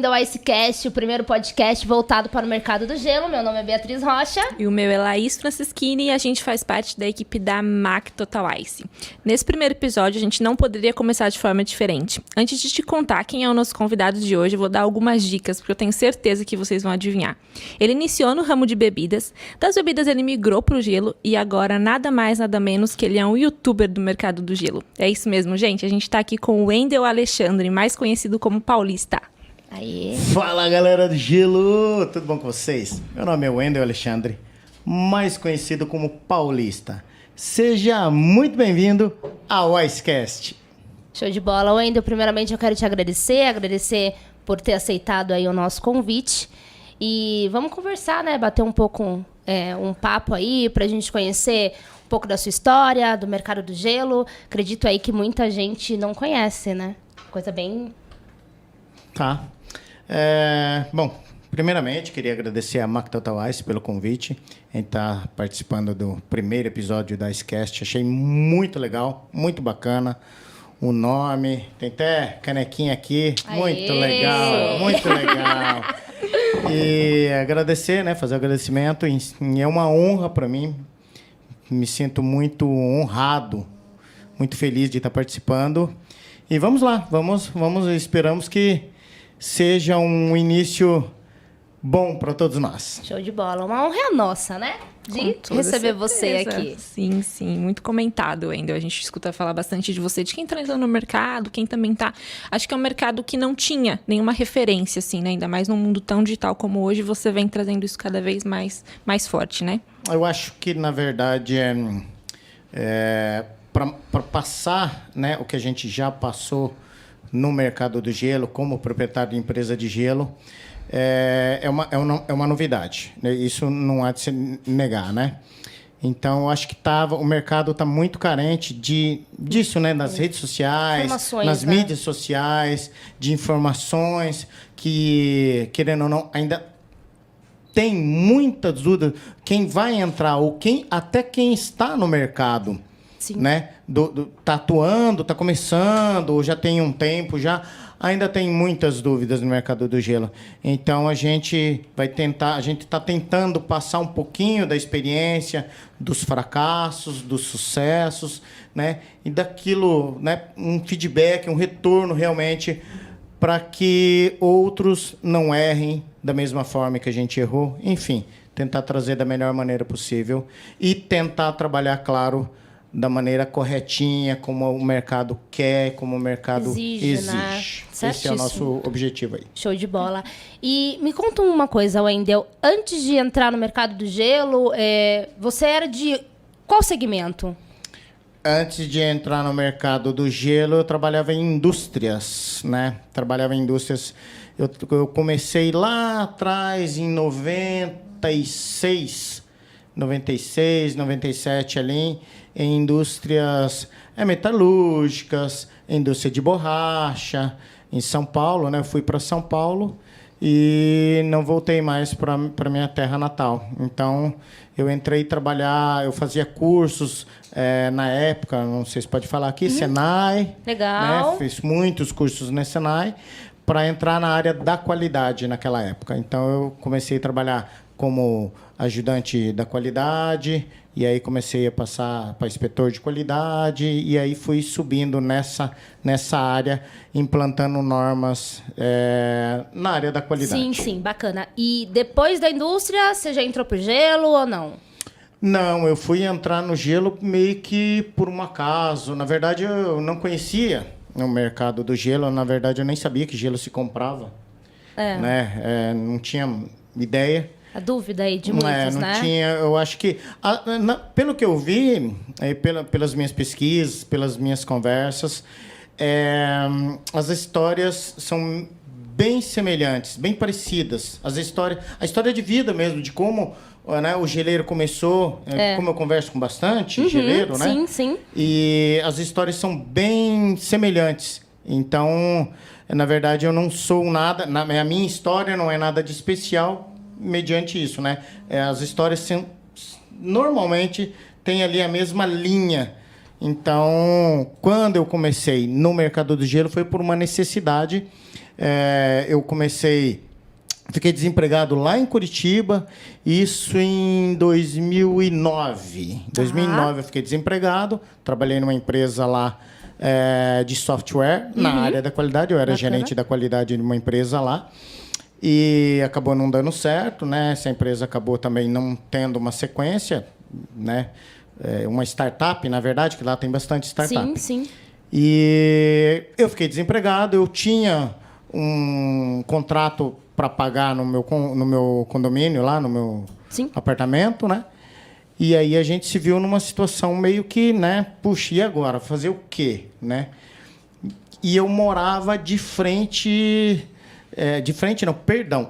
bem-vindo ao Icecast, o primeiro podcast voltado para o mercado do gelo. Meu nome é Beatriz Rocha. E o meu é Laís Francischini e a gente faz parte da equipe da MAC Total Ice. Nesse primeiro episódio, a gente não poderia começar de forma diferente. Antes de te contar quem é o nosso convidado de hoje, eu vou dar algumas dicas, porque eu tenho certeza que vocês vão adivinhar. Ele iniciou no ramo de bebidas, das bebidas ele migrou para o gelo e agora nada mais, nada menos que ele é um youtuber do mercado do gelo. É isso mesmo, gente. A gente está aqui com o Wendel Alexandre, mais conhecido como Paulista. Aê. Fala, galera do gelo! Tudo bom com vocês? Meu nome é Wendel Alexandre, mais conhecido como Paulista. Seja muito bem-vindo ao Icecast. Show de bola, Wendel. Primeiramente, eu quero te agradecer por ter aceitado aí o nosso convite. E vamos conversar, né? Bater um pouco, um papo aí pra gente conhecer um pouco da sua história, do mercado do gelo. Acredito aí que muita gente não conhece, né? Coisa bem... Tá. Bom, primeiramente, queria agradecer a MAC Total Ice pelo convite em estar participando do primeiro episódio da Icecast. Achei muito legal, muito bacana. O nome, tem até canequinha aqui. Aê! Muito legal, muito legal. E agradecer, né? Fazer o agradecimento. É uma honra para mim. Me sinto muito honrado, muito feliz de estar participando. E vamos lá, esperamos que seja um início bom para todos nós. Show de bola. Uma honra é nossa, né? De receber você aqui. Sim, sim. Muito comentado ainda. A gente escuta falar bastante de você, de quem está entrando no mercado, quem também está... Acho que é um mercado que não tinha nenhuma referência, assim, né? Ainda mais num mundo tão digital como hoje, você vem trazendo isso cada vez mais forte, né? Eu acho que, na verdade, para passar, né, o que a gente já passou no mercado do gelo, como proprietário de empresa de gelo, é uma novidade, né? Isso não há de se negar, né? Então, eu acho que o mercado está muito carente disso, né? Nas redes sociais, nas mídias sociais, de informações que, querendo ou não, ainda tem muitas dúvidas. Quem vai entrar, ou até quem está no mercado, sim, né? Tá atuando, tá começando, ou já tem um tempo, ainda tem muitas dúvidas no mercado do gelo. Então, a gente está tentando passar um pouquinho da experiência, dos fracassos, dos sucessos, né? E daquilo, né? Um feedback, um retorno realmente para que outros não errem da mesma forma que a gente errou. Enfim, tentar trazer da melhor maneira possível e tentar trabalhar, claro, da maneira corretinha, como o mercado quer, como o mercado exige. Né? Esse é o nosso objetivo aí. Show de bola. E me conta uma coisa, Wendel. Antes de entrar no mercado do gelo, você era de qual segmento? Antes de entrar no mercado do gelo, eu trabalhava em indústrias, né? Eu comecei lá atrás, em 96, 97 ali, em indústrias metalúrgicas, indústria de borracha, em São Paulo, né? Eu fui para São Paulo e não voltei mais para minha terra natal. Então, eu entrei trabalhar, eu fazia cursos na época, não sei se pode falar aqui, Senai. Legal. Né? Fiz muitos cursos na Senai para entrar na área da qualidade naquela época. Então, eu comecei a trabalhar como ajudante da qualidade, e aí comecei a passar para inspetor de qualidade, e aí fui subindo nessa área, implantando normas na área da qualidade. Sim, sim, bacana. E depois da indústria, você já entrou pro gelo ou não? Não, eu fui entrar no gelo meio que por um acaso. Na verdade, eu não conhecia o mercado do gelo, na verdade, eu nem sabia que gelo se comprava. Né? Não tinha ideia. A dúvida aí de muitos, não tinha, eu acho que... pelo que eu vi, pelas minhas pesquisas, pelas minhas conversas, as histórias são bem semelhantes, bem parecidas. A história de vida mesmo, de como, né, o geleiro começou, como eu converso com bastante geleiro, né? Sim, sim. E as histórias são bem semelhantes. Então, na verdade, eu não sou nada... A minha história não é nada de especial mediante isso, né? As histórias normalmente têm ali a mesma linha. Então, quando eu comecei no mercado do gelo, foi por uma necessidade eu fiquei desempregado lá em Curitiba, isso em 2009. Em 2009 eu fiquei desempregado, trabalhei numa empresa lá de software, na área da qualidade. Eu era gerente da qualidade de uma empresa lá. E acabou não dando certo, né? Essa empresa acabou também não tendo uma sequência, né? Uma startup, na verdade, que lá tem bastante startup. Sim. E eu fiquei desempregado, eu tinha um contrato para pagar no meu condomínio, lá no meu apartamento, né? E aí a gente se viu numa situação meio que, né? Puxa, e agora? Fazer o quê, né? E eu morava de frente...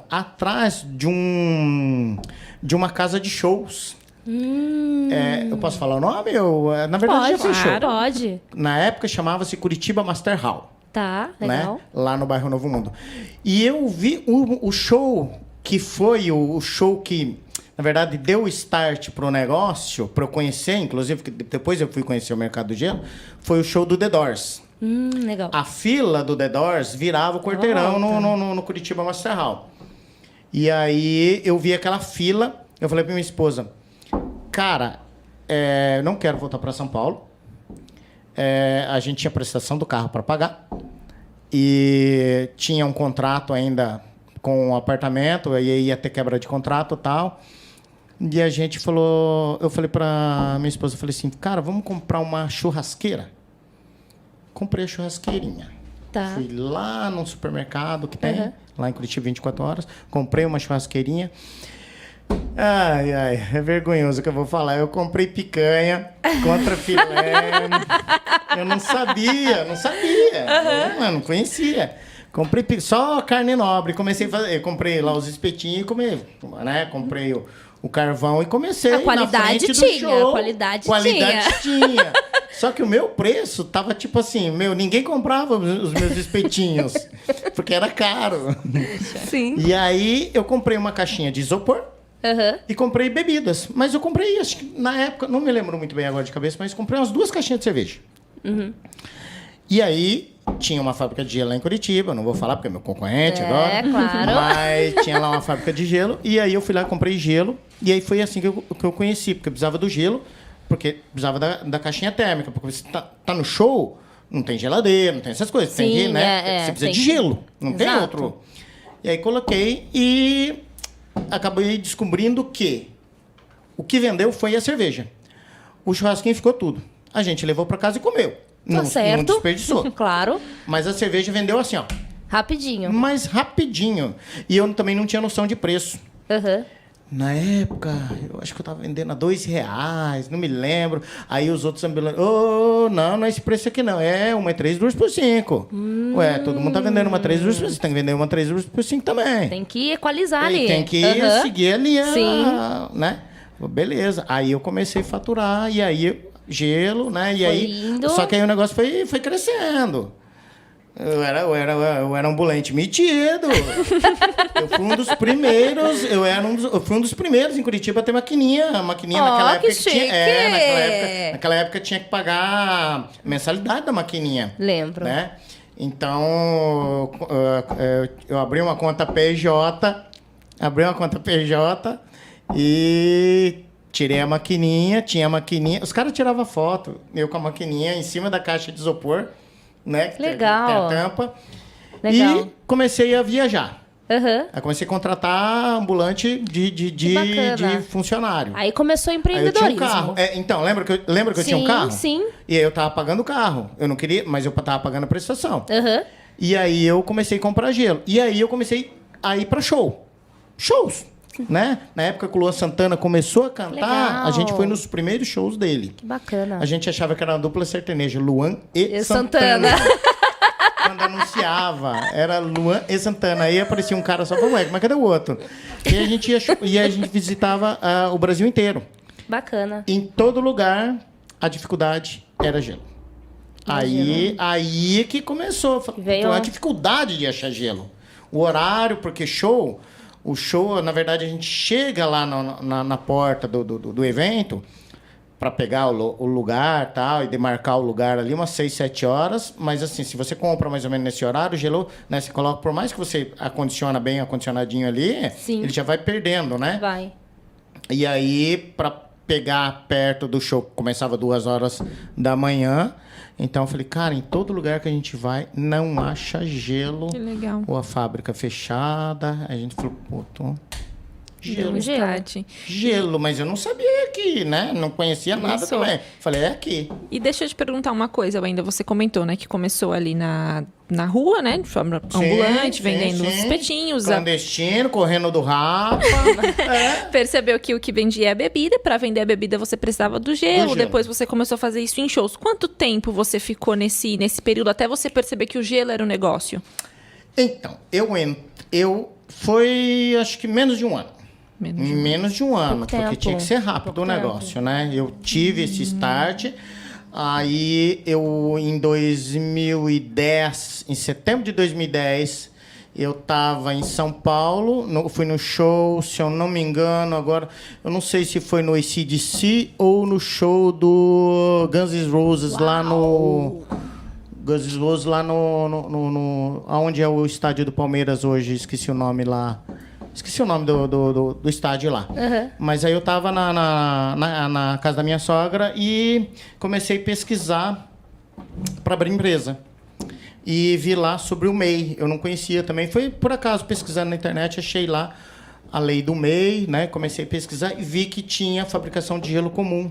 atrás de uma casa de shows. Eu posso falar o nome? Na verdade, já fechou. Pode. Na época chamava-se Curitiba Master Hall. Tá, legal. Né? Lá no bairro Novo Mundo. E eu vi o show que foi o show que, na verdade, deu o start para o negócio, para eu conhecer, inclusive, depois eu fui conhecer o Mercado do Gelo, foi o show do The Doors. Legal. A fila do The Doors virava o quarteirão no Curitiba Master Hall. E aí eu vi aquela fila, eu falei pra minha esposa, cara, eu não quero voltar para São Paulo. A gente tinha prestação do carro para pagar. E tinha um contrato ainda com o apartamento, aí ia ter quebra de contrato e tal. E a gente falou, eu falei pra minha esposa, eu falei assim, cara, vamos comprar uma churrasqueira? Comprei a churrasqueirinha. Tá. Fui lá no supermercado que tem, lá em Curitiba, 24 horas. Comprei uma churrasqueirinha. Ai, é vergonhoso o que eu vou falar. Eu comprei picanha contra filé. Eu não sabia. Eu não conhecia. Comprei só carne nobre. Comecei a fazer. Eu comprei lá os espetinhos e comi, né? Comprei o carvão e comecei a qualidade na frente tinha, do show. a qualidade tinha. Só que o meu preço tava tipo assim, ninguém comprava os meus espetinhos, porque era caro. Sim. E aí eu comprei uma caixinha de isopor e comprei bebidas. Mas eu comprei, acho que na época, não me lembro muito bem agora de cabeça, mas comprei umas 2 caixinhas de cerveja. E aí tinha uma fábrica de gelo lá em Curitiba, não vou falar porque é meu concorrente agora. Claro. Mas tinha lá uma fábrica de gelo, e aí eu fui lá e comprei gelo, e aí foi assim que eu conheci, porque eu precisava do gelo, porque precisava da caixinha térmica, porque você tá no show, não tem geladeira, não tem essas coisas, tem que, né? Você precisa de gelo, não tem outro. E aí coloquei e acabei descobrindo que o que vendeu foi a cerveja. O churrasquinho ficou tudo. A gente levou para casa e comeu. Tá certo. Não desperdiçou. Claro. Mas a cerveja vendeu assim, ó. Rapidinho. Mas rapidinho. E eu também não tinha noção de preço. Na época, eu acho que eu tava vendendo a R$2, não me lembro. Aí os outros ambulantes, não é esse preço aqui não. Uma é 3, 2 por 5. Ué, todo mundo tá vendendo uma 3, 2 por 5. Tem que vender uma 3, 2 por 5 também. Tem que equalizar ali. Tem que seguir ali, né? Beleza. Aí eu comecei a faturar, e aí gelo, né? E aí, indo. Só que aí o negócio foi crescendo. Eu era ambulante metido. Eu fui um dos primeiros. Eu fui um dos primeiros em Curitiba a ter maquininha. A maquininha naquela época que tinha. Naquela época tinha que pagar mensalidade da maquininha. Lembro. Né? Então eu abri uma conta PJ. E tirei a maquininha, tinha a maquininha. Os caras tiravam foto, eu com a maquininha em cima da caixa de isopor, né? Legal. Tem a tampa. Legal. E comecei a viajar. Aí comecei a contratar ambulante de funcionário. Aí começou o Aí eu empreendedorismo. tinha um carro. Então, lembra que eu tinha um carro? Sim. E aí eu tava pagando o carro. Eu não queria, mas eu tava pagando a prestação. E aí eu comecei a comprar gelo. E aí eu comecei a ir para shows. Né? Na época que o Luan Santana começou a cantar, Legal. a gente foi nos primeiros shows dele. Que bacana. A gente achava que era uma dupla sertaneja, Luan e Santana. Quando anunciava, era Luan e Santana. Aí aparecia um cara só falando, mas cadê o outro? E a gente visitava o Brasil inteiro. Bacana. Em todo lugar, a dificuldade era gelo. Aí que começou a dificuldade de achar gelo. O horário, porque o show, na verdade, a gente chega lá na porta do evento, para pegar o lugar tal, e demarcar o lugar ali, umas 6, 7 horas. Mas assim, se você compra mais ou menos nesse horário, o gelo, né, você coloca, por mais que você acondiciona bem acondicionadinho ali, Sim. ele já vai perdendo, né? Vai. E aí, para pegar perto do show, começava 2 horas da manhã. Então eu falei, cara, em todo lugar que a gente vai, não acha gelo. Que legal. Ou a fábrica fechada. A gente falou, pô, Deu um Gelo. start. gelo, mas eu não sabia aqui, né? Não conhecia nada Começou. também. Falei, é aqui. E deixa eu te perguntar uma coisa, ainda você comentou, né, que começou ali na rua, né, de forma ambulante, Sim, vendendo os sim. espetinhos. Clandestino, correndo do Rafa. Percebeu que o que vendia é a bebida, para vender a bebida você precisava do gelo, gelo. depois você começou a fazer isso em shows. Quanto tempo você ficou nesse período até você perceber que o gelo era um negócio? Então, foi acho que menos de um ano. Menos de um ano, Pouco porque tempo. tinha que ser rápido Pouco o negócio, né? Eu tive esse start, aí em 2010, em setembro de 2010, eu estava em São Paulo, fui no show, se eu não me engano, agora, eu não sei se foi no AC/DC ou no show do Guns N' Roses lá no... Guns N' Roses lá onde é o estádio do Palmeiras hoje, esqueci o nome lá. Esqueci o nome do estádio lá. Uhum. Mas aí eu estava na casa da minha sogra e comecei a pesquisar para abrir empresa. E vi lá sobre o MEI. Eu não conhecia também. Foi por acaso pesquisando na internet, achei lá a lei do MEI, né? Comecei a pesquisar e vi que tinha fabricação de gelo comum.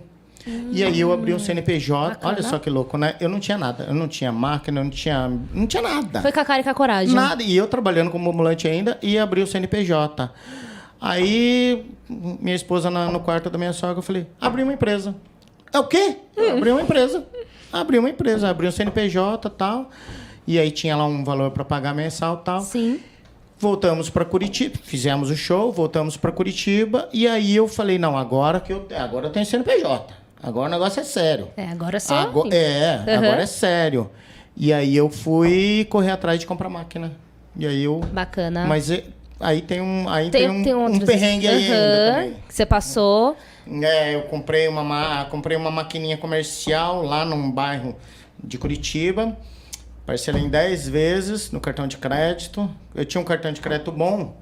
E aí eu abri um CNPJ. Bacana. Olha só que louco, né? Eu não tinha nada. Eu não tinha máquina, eu não tinha nada. Foi com a cara e com a coragem. Nada. E eu trabalhando como ambulante ainda e abri o CNPJ. Aí, minha esposa no quarto da minha sogra, eu falei, abri uma empresa. É o quê? Abri uma empresa. Abri um CNPJ e tal. E aí tinha lá um valor para pagar mensal e tal. Sim. Voltamos para Curitiba, fizemos o show, voltamos para Curitiba. E aí eu falei, não, agora eu tenho CNPJ. Agora o negócio é sério. Agora só. Agora é sério. E aí eu fui correr atrás de comprar máquina. E aí eu... Bacana. Mas aí tem um outros- perrengue aí ainda Aham, também. que você passou. Eu comprei uma maquininha comercial lá num bairro de Curitiba. Parcelei em 10 vezes no cartão de crédito. Eu tinha um cartão de crédito bom,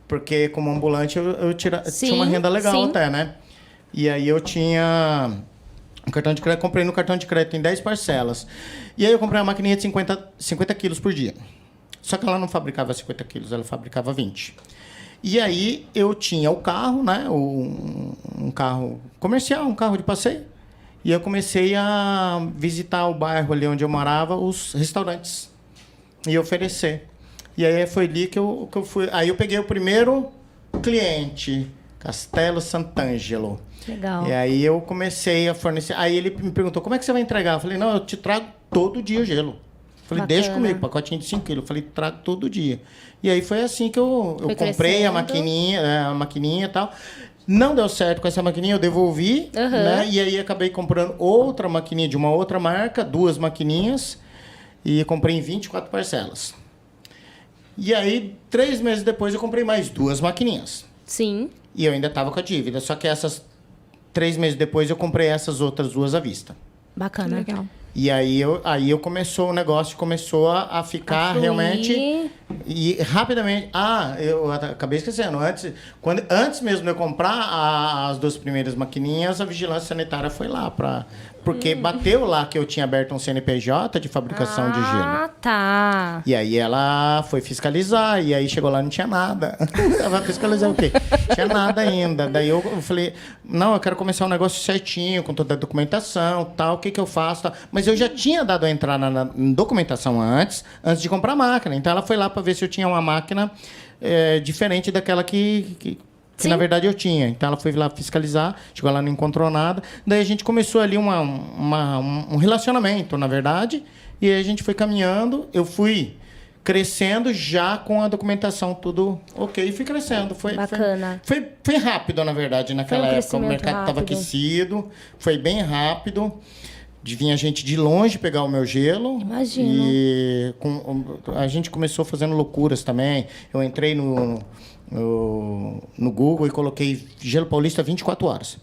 porque como ambulante eu tinha uma renda legal sim. até, né? E aí eu tinha um cartão de crédito, comprei no cartão de crédito em 10 parcelas. E aí eu comprei uma maquininha de 50 quilos por dia. Só que ela não fabricava 50 quilos, ela fabricava 20. E aí eu tinha o carro, né? Um carro comercial, um carro de passeio. E eu comecei a visitar o bairro ali onde eu morava, os restaurantes. E oferecer. E aí foi ali que eu fui. Aí eu peguei o primeiro cliente, Castelo Sant'Angelo. Legal. E aí eu comecei a fornecer. Aí ele me perguntou, como é que você vai entregar? Eu falei, não, eu te trago todo dia o gelo. Eu falei, deixa Bacana. comigo, pacotinho de 5 quilos. Eu falei, trago todo dia. E aí foi assim que eu Foi comprei a maquininha e tal. Não deu certo com essa maquininha, eu devolvi, né? E aí acabei comprando outra maquininha de uma outra marca, 2 maquininhas, e comprei em 24 parcelas. E aí, 3 meses depois, eu comprei mais 2 maquininhas. Sim. E eu ainda estava com a dívida, só que 3 meses depois, eu comprei essas outras 2 à vista. Bacana. Legal. E aí o negócio começou a ficar fluir. realmente... E rapidamente... eu acabei esquecendo. Antes mesmo de eu comprar as 2 primeiras maquininhas, a vigilância sanitária foi lá porque bateu lá que eu tinha aberto um CNPJ de fabricação de gelo. Ah, tá. E aí ela foi fiscalizar, e aí chegou lá e não tinha nada. Ela vai fiscalizar o quê? Não tinha nada ainda. Daí eu falei, não, eu quero começar um negócio certinho, com toda a documentação, tal, o que eu faço, tal. Mas eu já tinha dado a entrada na documentação antes de comprar a máquina. Então ela foi lá para ver se eu tinha uma máquina diferente daquela que na verdade eu tinha. Então ela foi lá fiscalizar, chegou lá, não encontrou nada. Daí a gente começou ali um relacionamento, na verdade, e aí a gente foi caminhando, eu fui crescendo já com a documentação tudo ok, e fui crescendo. Bacana. Foi rápido, na verdade, naquela época. O mercado estava aquecido, foi bem rápido. Vinha gente de longe pegar o meu gelo. Imagino. E a gente começou fazendo loucuras também. Eu entrei no Google e coloquei Gelo Paulista 24 horas.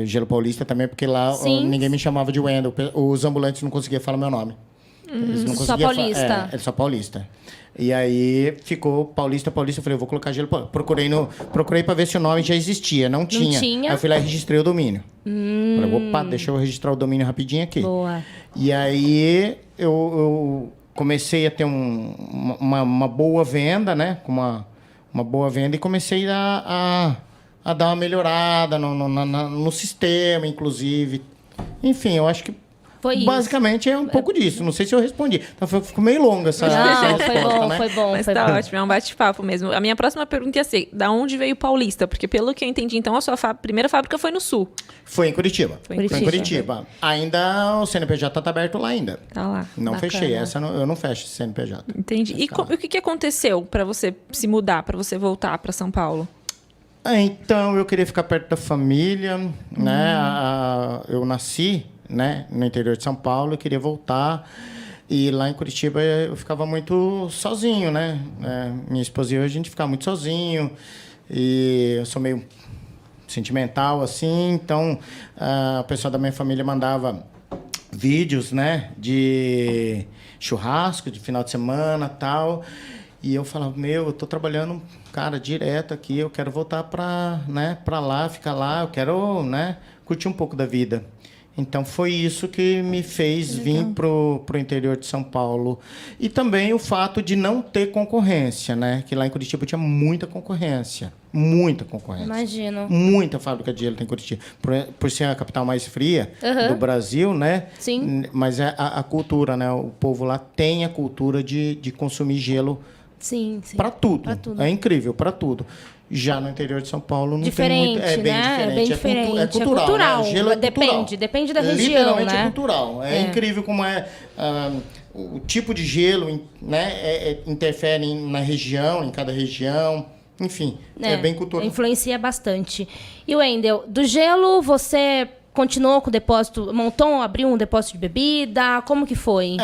Gelo Paulista também, porque lá Sim. ninguém me chamava de Wendel. Os ambulantes não conseguiam falar meu nome. Eles não Só conseguiam paulista. É só paulista. E aí ficou Paulista. Eu falei, eu vou colocar Gelo Paulista. Procurei para ver se o nome já existia. Não tinha. tinha. Aí eu fui lá e registrei o domínio. Falei, opa, deixa eu registrar o domínio rapidinho aqui. Boa. E aí eu comecei a ter uma boa venda, né? Com uma boa venda, e comecei a dar uma melhorada no sistema, inclusive. Enfim, eu acho que Foi isso. basicamente é um pouco disso. Não sei se eu respondi. Então ficou meio longa essa Não, foi resposta, bom, né? foi bom. Mas foi tá bom. ótimo, é um bate-papo mesmo. A minha próxima pergunta ia ser, da onde veio Paulista? Porque pelo que eu entendi, então, a sua primeira fábrica foi no Sul. Foi em Curitiba. Foi em Curitiba. Ainda o CNPJ está aberto lá ainda. Tá lá. Não Bacana. fechei. Essa eu não fecho esse CNPJ. Entendi. E o que aconteceu para você se mudar, para você voltar para São Paulo? Então, eu queria ficar perto da família, né? Eu nasci, né, no interior de São Paulo, eu queria voltar. E lá em Curitiba eu ficava muito sozinho, né? Minha esposa e eu, a gente ficava muito sozinho. E eu sou meio sentimental, assim. Então, o pessoal da minha família mandava vídeos, né, de churrasco, de final de semana, tal. E eu falava, eu tô trabalhando, cara, direto aqui, eu quero voltar para lá, ficar lá, eu quero, né, curtir um pouco da vida. Então, foi isso que me fez vir pro interior de São Paulo. E também o fato de não ter concorrência, né? Que lá em Curitiba tinha muita concorrência. Muita concorrência. Imagino. Muita fábrica de gelo tem em Curitiba. Por ser a capital mais fria do Brasil, né? Sim. Mas é a cultura, né? O povo lá tem a cultura de consumir gelo Sim. para tudo. Pra tudo. É incrível, para tudo. Já no interior de São Paulo não Diferente, tem muito... É bem né? diferente. É bem diferente. É cultural. Né? O gelo é cultural. Depende da região, Literalmente né? é cultural. É incrível como o tipo de gelo, né, interfere na região, em cada região. Enfim, é bem cultural. Influencia bastante. E Wendel, do gelo você continuou com o depósito, abriu um depósito de bebida? Como que foi?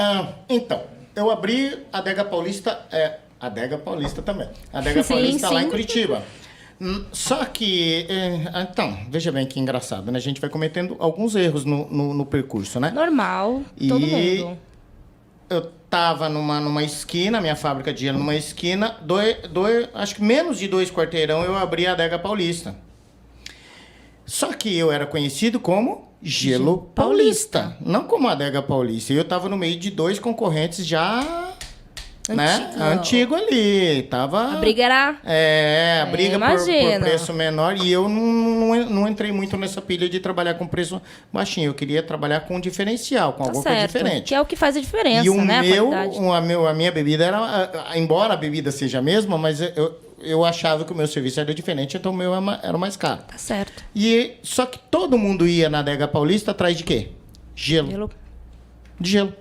Então, eu abri a Adega Paulista... A Adega Paulista também. A Adega Paulista lá em Curitiba. Só que... então, veja bem que engraçado, né? A gente vai cometendo alguns erros no percurso, né? Normal, todo mundo. Eu estava numa esquina, minha fábrica de gelo numa esquina, acho que menos de 2 quarteirão eu abri a Adega Paulista. Só que eu era conhecido como Gelo Paulista, não como Adega Paulista. E eu estava no meio de 2 concorrentes já... Antigo ali. Tava, a briga era... a briga por preço menor. E eu não entrei muito nessa pilha de trabalhar com preço baixinho. Eu queria trabalhar com um diferencial, com alguma coisa diferente. Que é o que faz a diferença, e né? A minha bebida era... Embora a bebida seja a mesma, mas eu achava que o meu serviço era diferente, então o meu era mais caro. Tá certo. Só que todo mundo ia na Adega Paulista atrás de quê? Gelo. De gelo.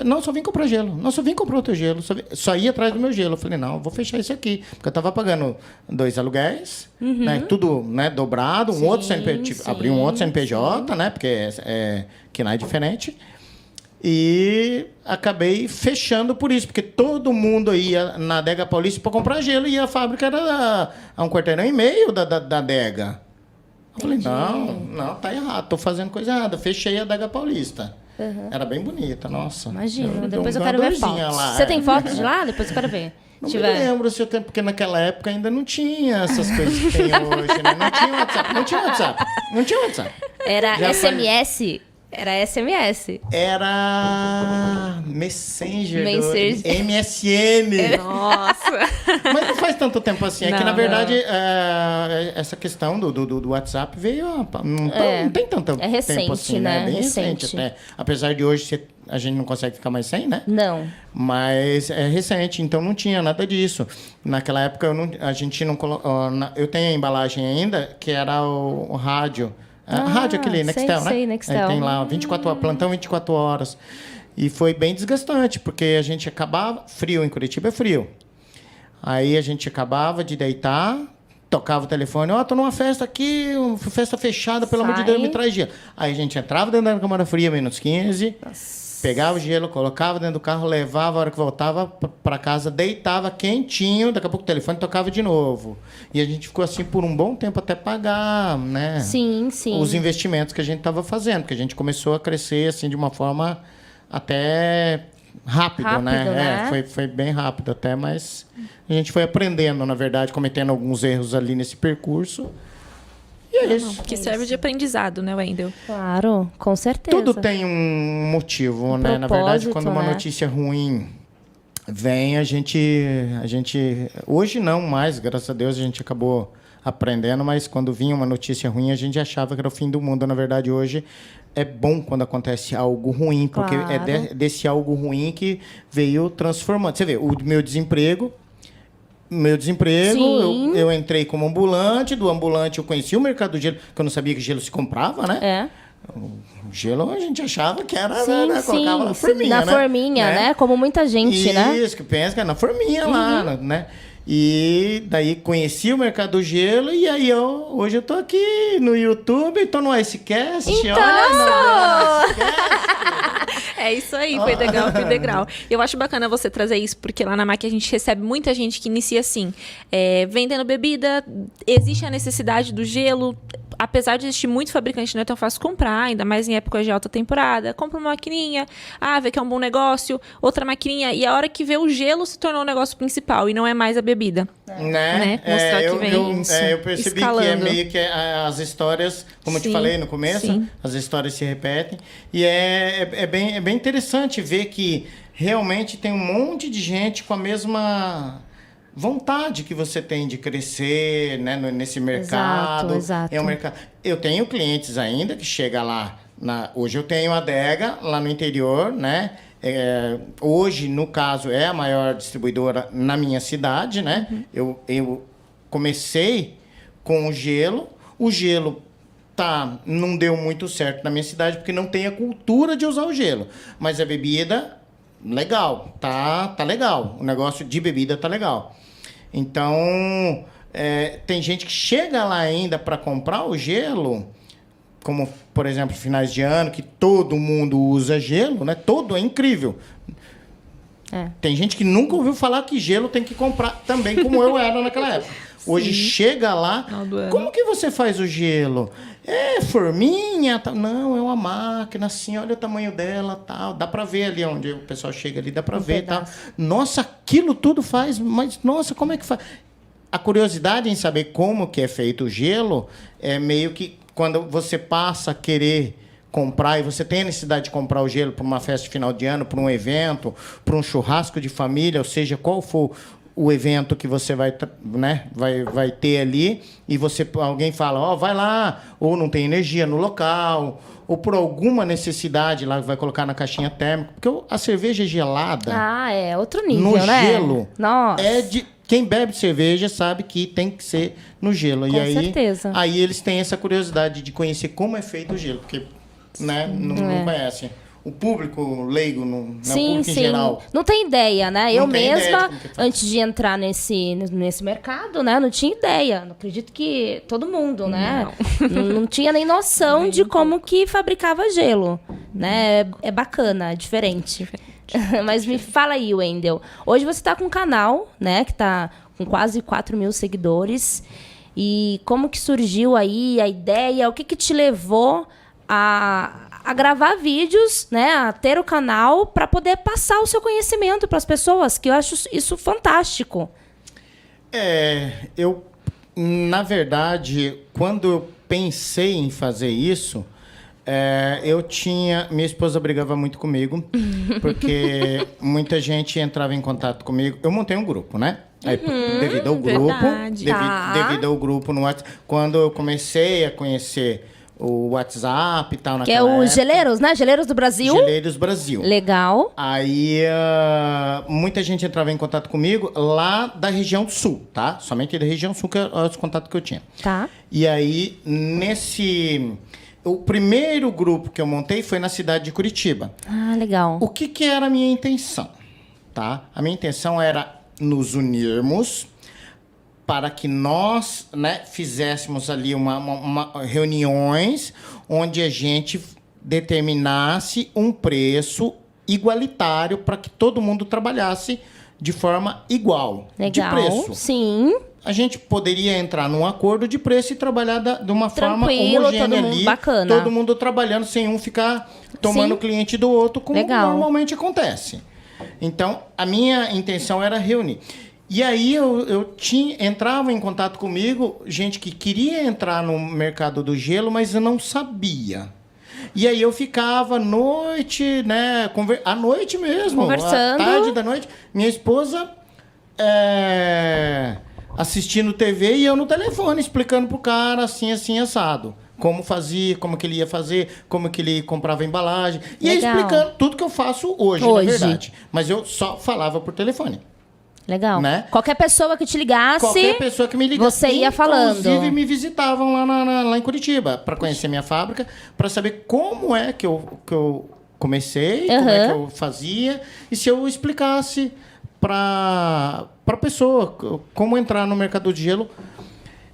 Não, só vim comprar gelo. Não, só vim comprar outro gelo. Só ia atrás do meu gelo. Eu falei, não, eu vou fechar isso aqui. Porque eu estava pagando 2 aluguéis, né? Tudo, né, dobrado. Abri um outro CNPJ, né? Porque que não é diferente. E acabei fechando por isso. Porque todo mundo ia na Adega Paulista para comprar gelo. E a fábrica era a 1,5 quarteirão da Adega. Eu falei, não, tá errado. Tô fazendo coisa errada. Fechei a Adega Paulista. Era bem bonita, nossa. Imagina, depois eu quero ver fotos. Lá. Você tem fotos de lá? Depois eu quero ver. Não me lembro se eu tenho, porque naquela época ainda não tinha essas coisas que tem hoje, né? Não tinha WhatsApp. Era SMS? Era SMS. Era Messenger. MSN. Nossa. Mas não faz tanto tempo assim. É que, na verdade, essa questão do WhatsApp veio... Não tem tanto tempo assim, né? É bem recente até. Apesar de hoje a gente não consegue ficar mais sem, né? Não. Mas é recente, então não tinha nada disso. Naquela época, a gente não colocou... Eu tenho a embalagem ainda, que era o rádio. Rádio aquele Nextel, né? Nextel. Tem lá 24 horas, plantão 24 horas. E foi bem desgastante, porque a gente acabava... Frio, em Curitiba é frio. Aí a gente acabava de deitar, tocava o telefone. Tô numa festa aqui, festa fechada, pelo amor de Deus, me traz gelo. Aí a gente entrava dentro da câmara fria, -15. Nossa. Pegava o gelo, colocava dentro do carro, levava, a hora que voltava para casa, deitava quentinho, daqui a pouco o telefone tocava de novo. E a gente ficou assim por um bom tempo até pagar, né? Sim. Os investimentos que a gente estava fazendo, porque a gente começou a crescer assim de uma forma até rápido, né? Foi bem rápido até, mas a gente foi aprendendo, na verdade, cometendo alguns erros ali nesse percurso. E é isso. Que serve de aprendizado, né, Wendel? Claro, com certeza. Tudo tem um motivo, né? Na verdade, quando uma notícia ruim vem, a gente... Hoje não mais, graças a Deus, a gente acabou aprendendo, mas quando vinha uma notícia ruim, a gente achava que era o fim do mundo. Na verdade, hoje é bom quando acontece algo ruim, porque é desse algo ruim que veio transformando. Você vê, o meu desemprego, eu entrei como ambulante, do ambulante eu conheci o mercado do gelo, que eu não sabia que gelo se comprava, né? O gelo a gente achava que era, né? Colocava na forminha, na forminha, né? Como muita gente, né? Isso, que pensa que é na forminha lá, né? E daí conheci o mercado do gelo e aí hoje eu tô aqui no YouTube, tô no Icecast, olha no Icecast. É isso aí, foi degrau. Eu acho bacana você trazer isso, porque lá na MAC a gente recebe muita gente que inicia assim, vendendo bebida, existe a necessidade do gelo, apesar de existir muito fabricante, não é tão fácil comprar, ainda mais em época de alta temporada. Compra uma maquininha, vê que é um bom negócio, outra maquininha, e a hora que vê o gelo se tornou o negócio principal e não é mais a bebida. Né? Mostrar que vem eu percebi escalando. que é meio que as histórias, como eu te falei no começo, as histórias se repetem. E é bem interessante ver que realmente tem um monte de gente com a mesma vontade que você tem de crescer, né, nesse mercado. Exato. É um mercado. Eu tenho clientes ainda que chegam lá. Hoje eu tenho a adega lá no interior, né? Hoje, no caso, é a maior distribuidora na minha cidade, né? Eu comecei com o gelo. O gelo não deu muito certo na minha cidade porque não tem a cultura de usar o gelo. Mas a bebida, legal, tá legal. O negócio de bebida tá legal. Então, tem gente que chega lá ainda para comprar o gelo, como, por exemplo, finais de ano, que todo mundo usa gelo, né? É incrível. Tem gente que nunca ouviu falar que gelo tem que comprar também, como eu era naquela época. Hoje chega lá, como que você faz o gelo? É forminha? Tal. Não, é uma máquina, assim, olha o tamanho dela, tal. Dá para ver ali onde o pessoal chega ali, dá para ver, tal. Nossa, aquilo tudo faz, mas nossa, como é que faz? A curiosidade em saber como que é feito o gelo é meio que quando você passa a querer comprar e você tem a necessidade de comprar o gelo para uma festa de final de ano, para um evento, para um churrasco de família, ou seja, qual for o evento que você vai ter ali, e alguém fala, vai lá, ou não tem energia no local, ou por alguma necessidade lá vai colocar na caixinha térmica, porque a cerveja gelada é outro nível, no né? gelo, Nossa. Quem bebe cerveja sabe que tem que ser no gelo. Com certeza. Aí eles têm essa curiosidade de conhecer como é feito o gelo, porque não conhecem. O público leigo, o público em geral. Não tem ideia, né? Eu mesma, antes de entrar nesse mercado, né? Não tinha ideia. Não acredito que todo mundo, né? Não tinha nem noção de como que fabricava gelo, né? É bacana, é diferente. Mas me fala aí, Wendel. Hoje você está com um canal, né? Que está com quase 4 mil seguidores. E como que surgiu aí a ideia? O que te levou a gravar vídeos, né, a ter o canal para poder passar o seu conhecimento para as pessoas, que eu acho isso fantástico. Eu, na verdade, quando eu pensei em fazer isso, minha esposa brigava muito comigo, porque muita gente entrava em contato comigo. Eu montei um grupo, né? Aí, devido ao grupo no WhatsApp, quando eu comecei a conhecer o WhatsApp e tal, que é o Geleiros, né? Geleiros do Brasil. Geleiros Brasil. Legal. Aí, muita gente entrava em contato comigo lá da região sul, tá? Somente da região sul, que é os contatos que eu tinha. Tá. E aí, o primeiro grupo que eu montei foi na cidade de Curitiba. Legal. O que era a minha intenção, tá? A minha intenção era nos unirmos para que nós, né, fizéssemos ali reuniões onde a gente determinasse um preço igualitário para que todo mundo trabalhasse de forma igual de Legal. preço. Sim. A gente poderia entrar num acordo de preço e trabalhar de uma forma Tranquilo, homogênea todo mundo ali, bacana. todo mundo trabalhando sem um ficar tomando Sim. cliente do outro, como Legal. normalmente acontece. Então, a minha intenção era reunir. E aí entrava em contato comigo gente que queria entrar no mercado do gelo, mas eu não sabia. E aí eu ficava à noite, né, à noite mesmo, Conversando. à tarde da noite, minha esposa assistindo TV e eu no telefone explicando pro cara assim, assim, assado. Como fazia, como que ele ia fazer, como que ele comprava a embalagem. E aí Legal. explicando tudo que eu faço hoje, Hoje. na verdade. Mas eu só falava por telefone. Legal. Né? Qualquer pessoa que te ligasse, Qualquer pessoa que me ligasse. você ia falando. Inclusive, me visitavam lá em Curitiba para conhecer minha fábrica, para saber como é que eu comecei, como é que eu fazia, e se eu explicasse para a pessoa como entrar no mercado de gelo.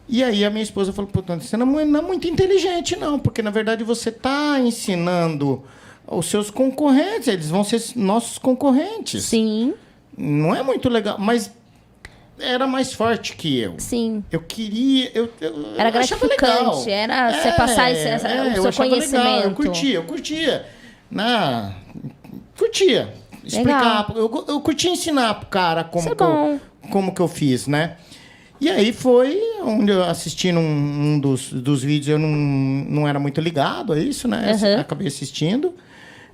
E aí a minha esposa falou, portanto, você não é muito inteligente, não, porque, na verdade, você está ensinando os seus concorrentes, eles vão ser nossos concorrentes. Sim. Não é muito legal, mas era mais forte que eu. Sim. Eu queria... Era eu achava legal. gratificante, era você passar o eu seu achava conhecimento. legal, eu curtia. Curtia. Explicar. Eu curtia ensinar pro cara como que eu fiz, né? E aí foi onde eu assistindo um dos vídeos, eu não era muito ligado a isso, né? Acabei assistindo.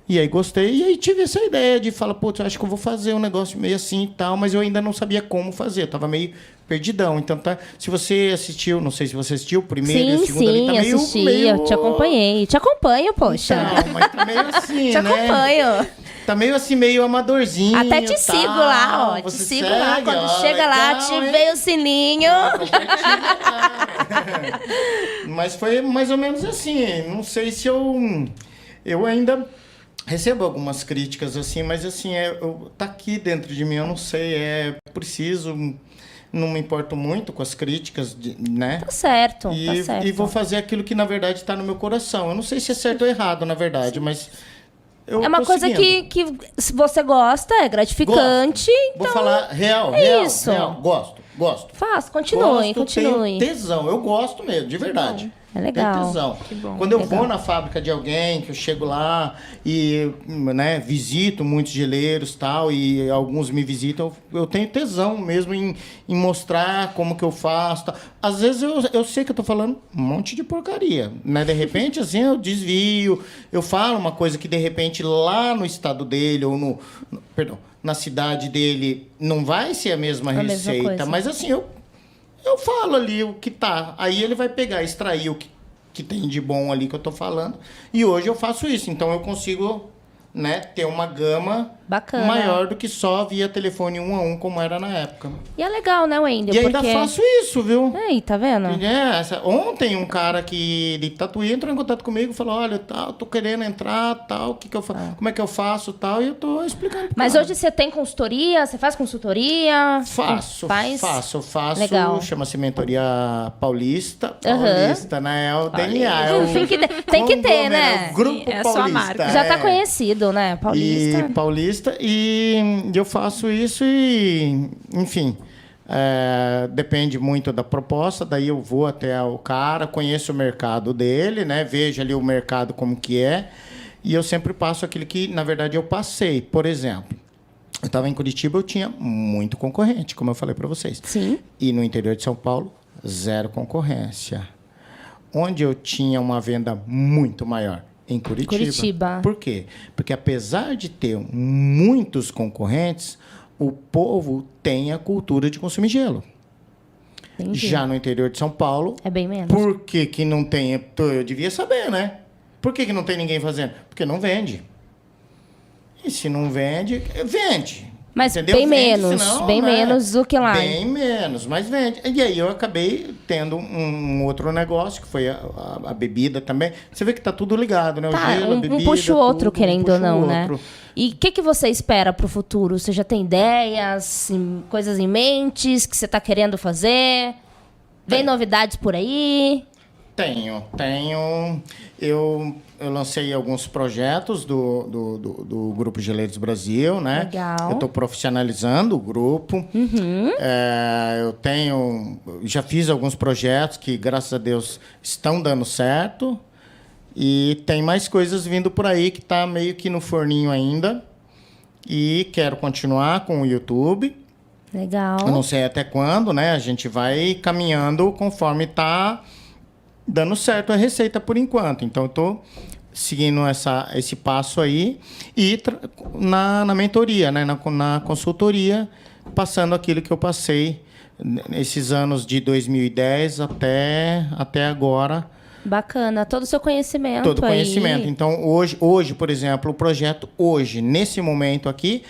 E aí gostei, e aí tive essa ideia de falar, putz, eu acho que eu vou fazer um negócio meio assim e tal, mas eu ainda não sabia como fazer, eu tava meio perdidão. Então, se você assistiu, não sei se você assistiu o primeiro e o segundo ali, tá meio... Sim, eu te acompanhei. Te acompanho, poxa. Não, mas tá meio assim, te né? acompanho. Tá meio assim, meio amadorzinho. Até te sigo lá, ó. Te sigo lá. Quando chega lá, ativei o sininho. Mas foi mais ou menos assim. Não sei se eu ainda recebo algumas críticas, assim, mas assim, tá aqui dentro de mim, eu não sei, preciso, não me importo muito com as críticas, né? Tá certo, tá certo. E vou fazer aquilo que, na verdade, está no meu coração. Eu não sei se é certo ou errado, na verdade, mas eu é uma coisa que se você gosta, é gratificante. Então vou falar real. Gosto. Faz, continue. Tenho tesão, eu gosto mesmo, de verdade. É legal. Tem tesão. Que bom. Quando eu vou na fábrica de alguém, que eu chego lá e, né, visito muitos geleiros tal, e alguns me visitam, eu tenho tesão mesmo em mostrar como que eu faço. Tal. Às vezes eu sei que eu tô falando um monte de porcaria, né? De repente, assim, eu desvio, eu falo uma coisa que, de repente, lá no estado dele, ou na cidade dele, não vai ser a mesma receita, mas assim, eu falo ali o que tá. Aí ele vai pegar, extrair o que tem de bom ali que eu tô falando. E hoje eu faço isso. Então eu consigo, né, ter uma gama bacana, maior do que só via telefone 1 a 1, como era na época. E é legal, né, Wendel? E ainda faço isso, viu? Aí, tá vendo? Ontem um cara de Tatuí entrou em contato comigo e falou, olha, tô querendo entrar, tal, que eu faço, como é que eu faço, tal, e eu tô explicando. Mas hoje você tem consultoria? Você faz consultoria? Faço. Legal. Chama-se Mentoria Paulista. Paulista, né? É o DNA. Tem que ter, né? É o Grupo é a Paulista. sua marca. Já tá conhecido, né? Paulista. E eu faço isso e, enfim, depende muito da proposta. Daí eu vou até o cara, conheço o mercado dele, né? Vejo ali o mercado como que é. E eu sempre passo aquilo que, na verdade, eu passei. Por exemplo, eu estava em Curitiba, eu tinha muito concorrente, como eu falei para vocês. Sim. E no interior de São Paulo, zero concorrência. Onde eu tinha uma venda muito maior? Em Curitiba. Por quê? Porque apesar de ter muitos concorrentes, o povo tem a cultura de consumir gelo. Entendi. Já no interior de São Paulo... É bem menos. Por que não tem... Eu devia saber, né? Por que não tem ninguém fazendo? Porque não vende. E se não vende, vende. Mas entendeu? Bem vende, menos. Senão, Bem menos do que lá. Bem menos, mas vende. E aí eu acabei tendo um outro negócio, que foi a bebida também. Você vê que tá tudo ligado, né? O gelo, a bebida, um puxa o outro, tudo, querendo ou não, né? outro. E o que você espera pro futuro? Você já tem ideias, coisas em mentes que você tá querendo fazer? Vem novidades por aí? Tenho. Eu lancei alguns projetos do Grupo Geleiros Brasil, né? Legal. Eu estou profissionalizando o grupo. Já fiz alguns projetos que, graças a Deus, estão dando certo. E tem mais coisas vindo por aí que está meio que no forninho ainda. E quero continuar com o YouTube. Legal. Eu não sei até quando, né? A gente vai caminhando conforme está dando certo a receita por enquanto. Então, eu estou seguindo esse passo aí e na mentoria, né? Na consultoria, passando aquilo que eu passei nesses anos de 2010 até agora. Bacana, todo o seu conhecimento. Todo o conhecimento. Então, hoje, por exemplo, o projeto nesse momento aqui,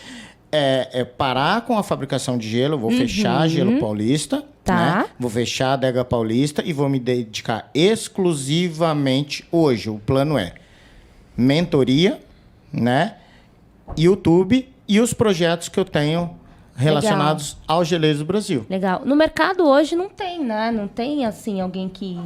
é parar com a fabricação de gelo. Vou fechar Gelo Paulista. Tá. Né? Vou fechar a Adega Paulista e vou me dedicar exclusivamente hoje. O plano é mentoria, né? YouTube e os projetos que eu tenho relacionados aos Geleiros do Brasil. Legal. No mercado hoje não tem, né? Não tem, assim, alguém que...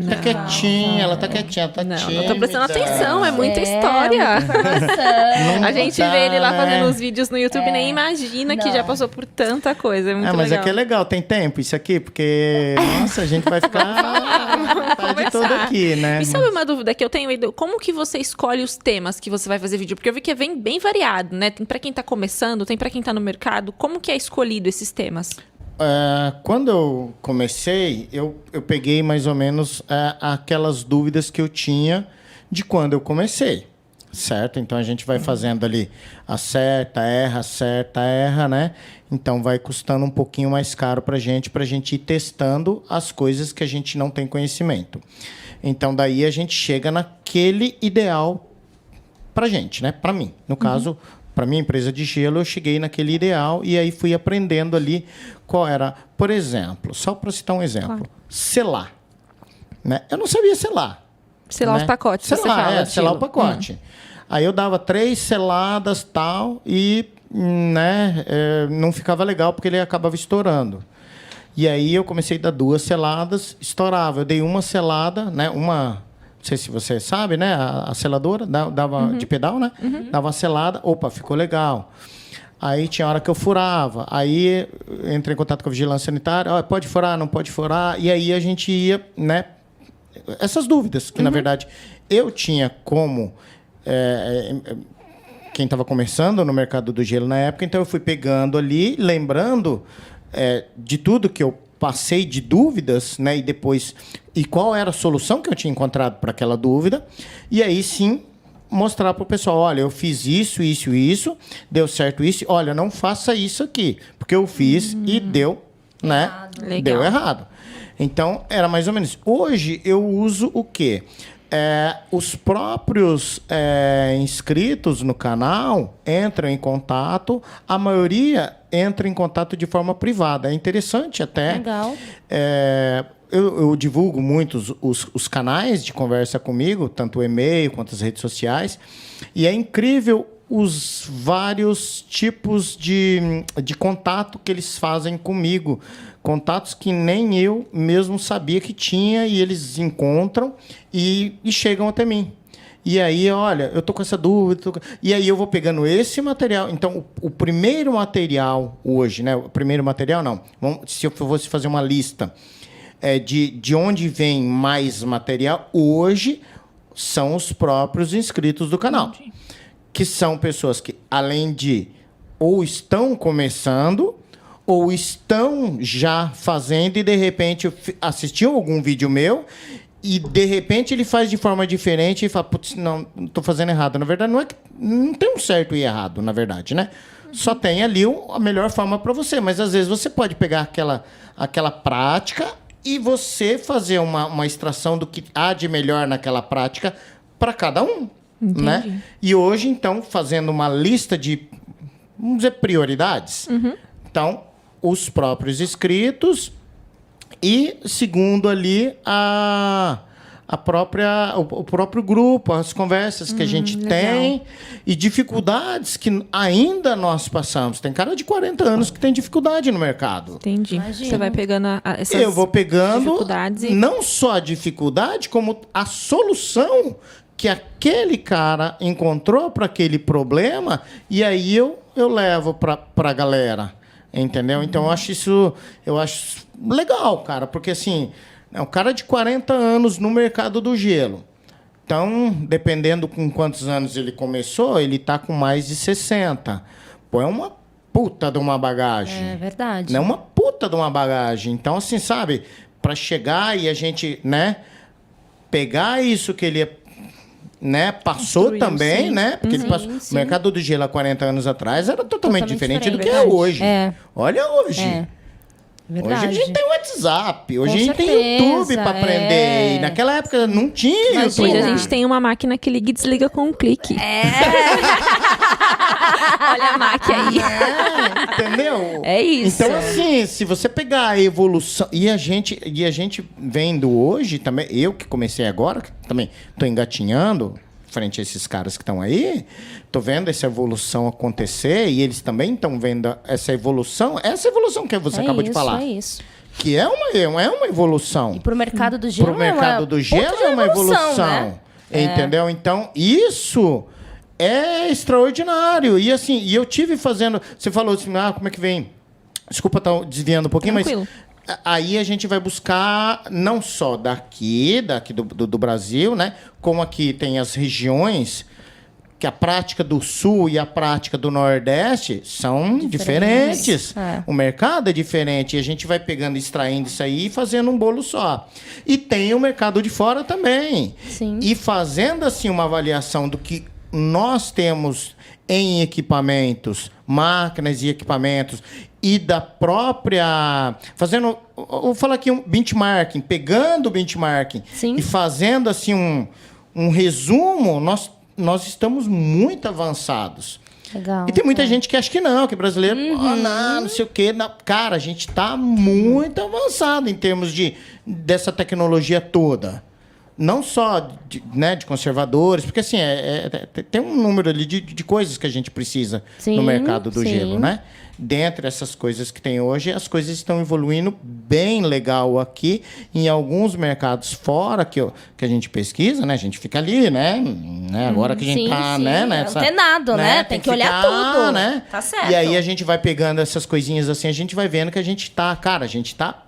Tá quietinha, ela tá quietinha, tá Não tímida. tô prestando atenção, é muita história. Muita informação. A gente dá, vê ele lá né? fazendo os vídeos no YouTube e nem imagina que Não. já passou por tanta coisa. É muito Mas legal. aqui é legal, tem tempo isso aqui, porque, nossa, a gente vai ficar tarde toda aqui, né? E sabe uma dúvida que eu tenho, Edu? Como que você escolhe os temas que você vai fazer vídeo? Porque eu vi que é bem variado, né? Tem pra quem tá começando, tem pra quem tá no mercado. Como que é escolhido esses temas? Quando eu comecei, eu peguei mais ou menos aquelas dúvidas que eu tinha de quando eu comecei, certo? Então, a gente vai fazendo ali acerta, erra, né? Então, vai custando um pouquinho mais caro pra gente ir testando as coisas que a gente não tem conhecimento. Então, daí a gente chega naquele ideal pra gente, né? Pra mim, no caso... Para minha empresa de gelo, eu cheguei naquele ideal e aí fui aprendendo ali qual era. Por exemplo, só para citar um exemplo, Claro. Selar. Né? Eu não sabia selar. Selar os pacotes, você fala. Selar o pacote. Aí eu dava 3 seladas tal e não ficava legal porque ele acabava estourando. E aí eu comecei a dar 2 seladas, estourava. Eu dei uma selada, né? Não sei se você sabe, né? A seladora dava de pedal, né? Dava uma selada, opa, ficou legal. Aí tinha hora que eu furava. Aí eu entrei em contato com a vigilância sanitária. Pode furar, não pode furar. E aí a gente ia, né? Essas dúvidas, que na verdade eu tinha como quem estava começando no mercado do gelo na época, então eu fui pegando ali, lembrando de tudo que eu passei de dúvidas, né? E qual era a solução que eu tinha encontrado para aquela dúvida. E aí sim mostrar para o pessoal, olha, eu fiz isso, deu certo isso, olha, não faça isso aqui, porque eu fiz e deu, né? Legal. Deu errado. Então, era mais ou menos. Hoje, eu uso o quê? Os próprios inscritos no canal entram em contato, a maioria entra em contato de forma privada. É interessante até. Legal. Eu divulgo muito os canais de conversa comigo, tanto o e-mail quanto as redes sociais, e é incrível os vários tipos de contato que eles fazem comigo. Contatos que nem eu mesmo sabia que tinha, e eles encontram e chegam até mim. E aí, olha, eu tô com essa dúvida. E aí eu vou pegando esse material. Então, o primeiro material hoje, né? O primeiro material, não. Se eu fosse fazer uma lista de onde vem mais material, hoje são os próprios inscritos do canal. Entendi. Que são pessoas que, além de ou estão começando, ou estão já fazendo e, de repente, assistiu algum vídeo meu e, de repente, ele faz de forma diferente e fala, putz, não estou fazendo errado. Na verdade, não tem um certo e errado, na verdade, né? Só tem ali a melhor forma para você. Mas, às vezes, você pode pegar aquela prática e você fazer uma extração do que há de melhor naquela prática para cada um. Né? E hoje, então, fazendo uma lista de, vamos dizer, prioridades. Então, os próprios inscritos e, segundo ali, o próprio grupo, as conversas que a gente tem e dificuldades que ainda nós passamos. Tem cara de 40 anos que tem dificuldade no mercado. Entendi. Imagina. Você vai pegando essas Eu vou pegando dificuldades e... não só a dificuldade, como a solução que aquele cara encontrou para aquele problema, e aí eu levo para a galera. Entendeu? Então, eu acho legal, cara, porque assim, é um cara de 40 anos no mercado do gelo. Então, dependendo com quantos anos ele começou, ele tá com mais de 60. Pô, é uma puta de uma bagagem. É verdade. Não é uma puta de uma bagagem. Então, assim, sabe, para chegar e a gente, né, pegar isso que ele, né, passou Construiu, também, sim. né? Porque ele passou, sim. o mercado do gelo há 40 anos atrás era totalmente diferente do que é verdade. hoje. É. Olha hoje. É. Verdade. Hoje a gente tem WhatsApp, hoje Com a gente tem certeza, YouTube para aprender. é. E naquela época não tinha Imagina. YouTube. Hoje a gente tem uma máquina que liga e desliga com um clique. Olha a máquina aí. Entendeu? É isso. Então, assim, se você pegar a evolução... E a gente vendo hoje também... Eu que comecei agora, que também estou engatinhando frente a esses caras que estão aí, tô vendo essa evolução acontecer e eles também estão vendo essa evolução que você acabou de falar. É isso. Que é uma evolução. E pro mercado do gelo Pro mercado do gelo é uma evolução. né? Entendeu? Então, isso é extraordinário. E assim, eu tive fazendo... Você falou assim, como é que vem? Desculpa estar desviando um pouquinho, Tranquilo. mas... Aí a gente vai buscar não só daqui do Brasil, né? Como aqui tem as regiões, que a prática do Sul e a prática do Nordeste são diferentes. É. O mercado é diferente. E a gente vai pegando, extraindo isso aí e fazendo um bolo só. E tem o mercado de fora também. Sim. E fazendo assim uma avaliação do que nós temos em equipamentos, máquinas e equipamentos, e da própria... Fazendo... Vou falar aqui um benchmarking, pegando o benchmarking. Sim. E fazendo assim um resumo, nós estamos muito avançados. Legal. E tem muita gente que acha que não, que brasileiro, não sei o quê. Não. Cara, a gente está muito avançado em termos dessa tecnologia toda. Não só de conservadores, porque assim, tem um número ali de coisas que a gente precisa Sim, no mercado do sim. gelo, né? Dentre essas coisas que tem hoje, as coisas estão evoluindo bem legal aqui. Em alguns mercados fora que a gente pesquisa, né? A gente fica ali, né? Agora que a gente Sim, tá, sim. né? Nessa, Antenado, né? Tem que olhar tudo. Né? Tá certo. E aí a gente vai pegando essas coisinhas assim, a gente vai vendo que a gente tá... Cara, a gente tá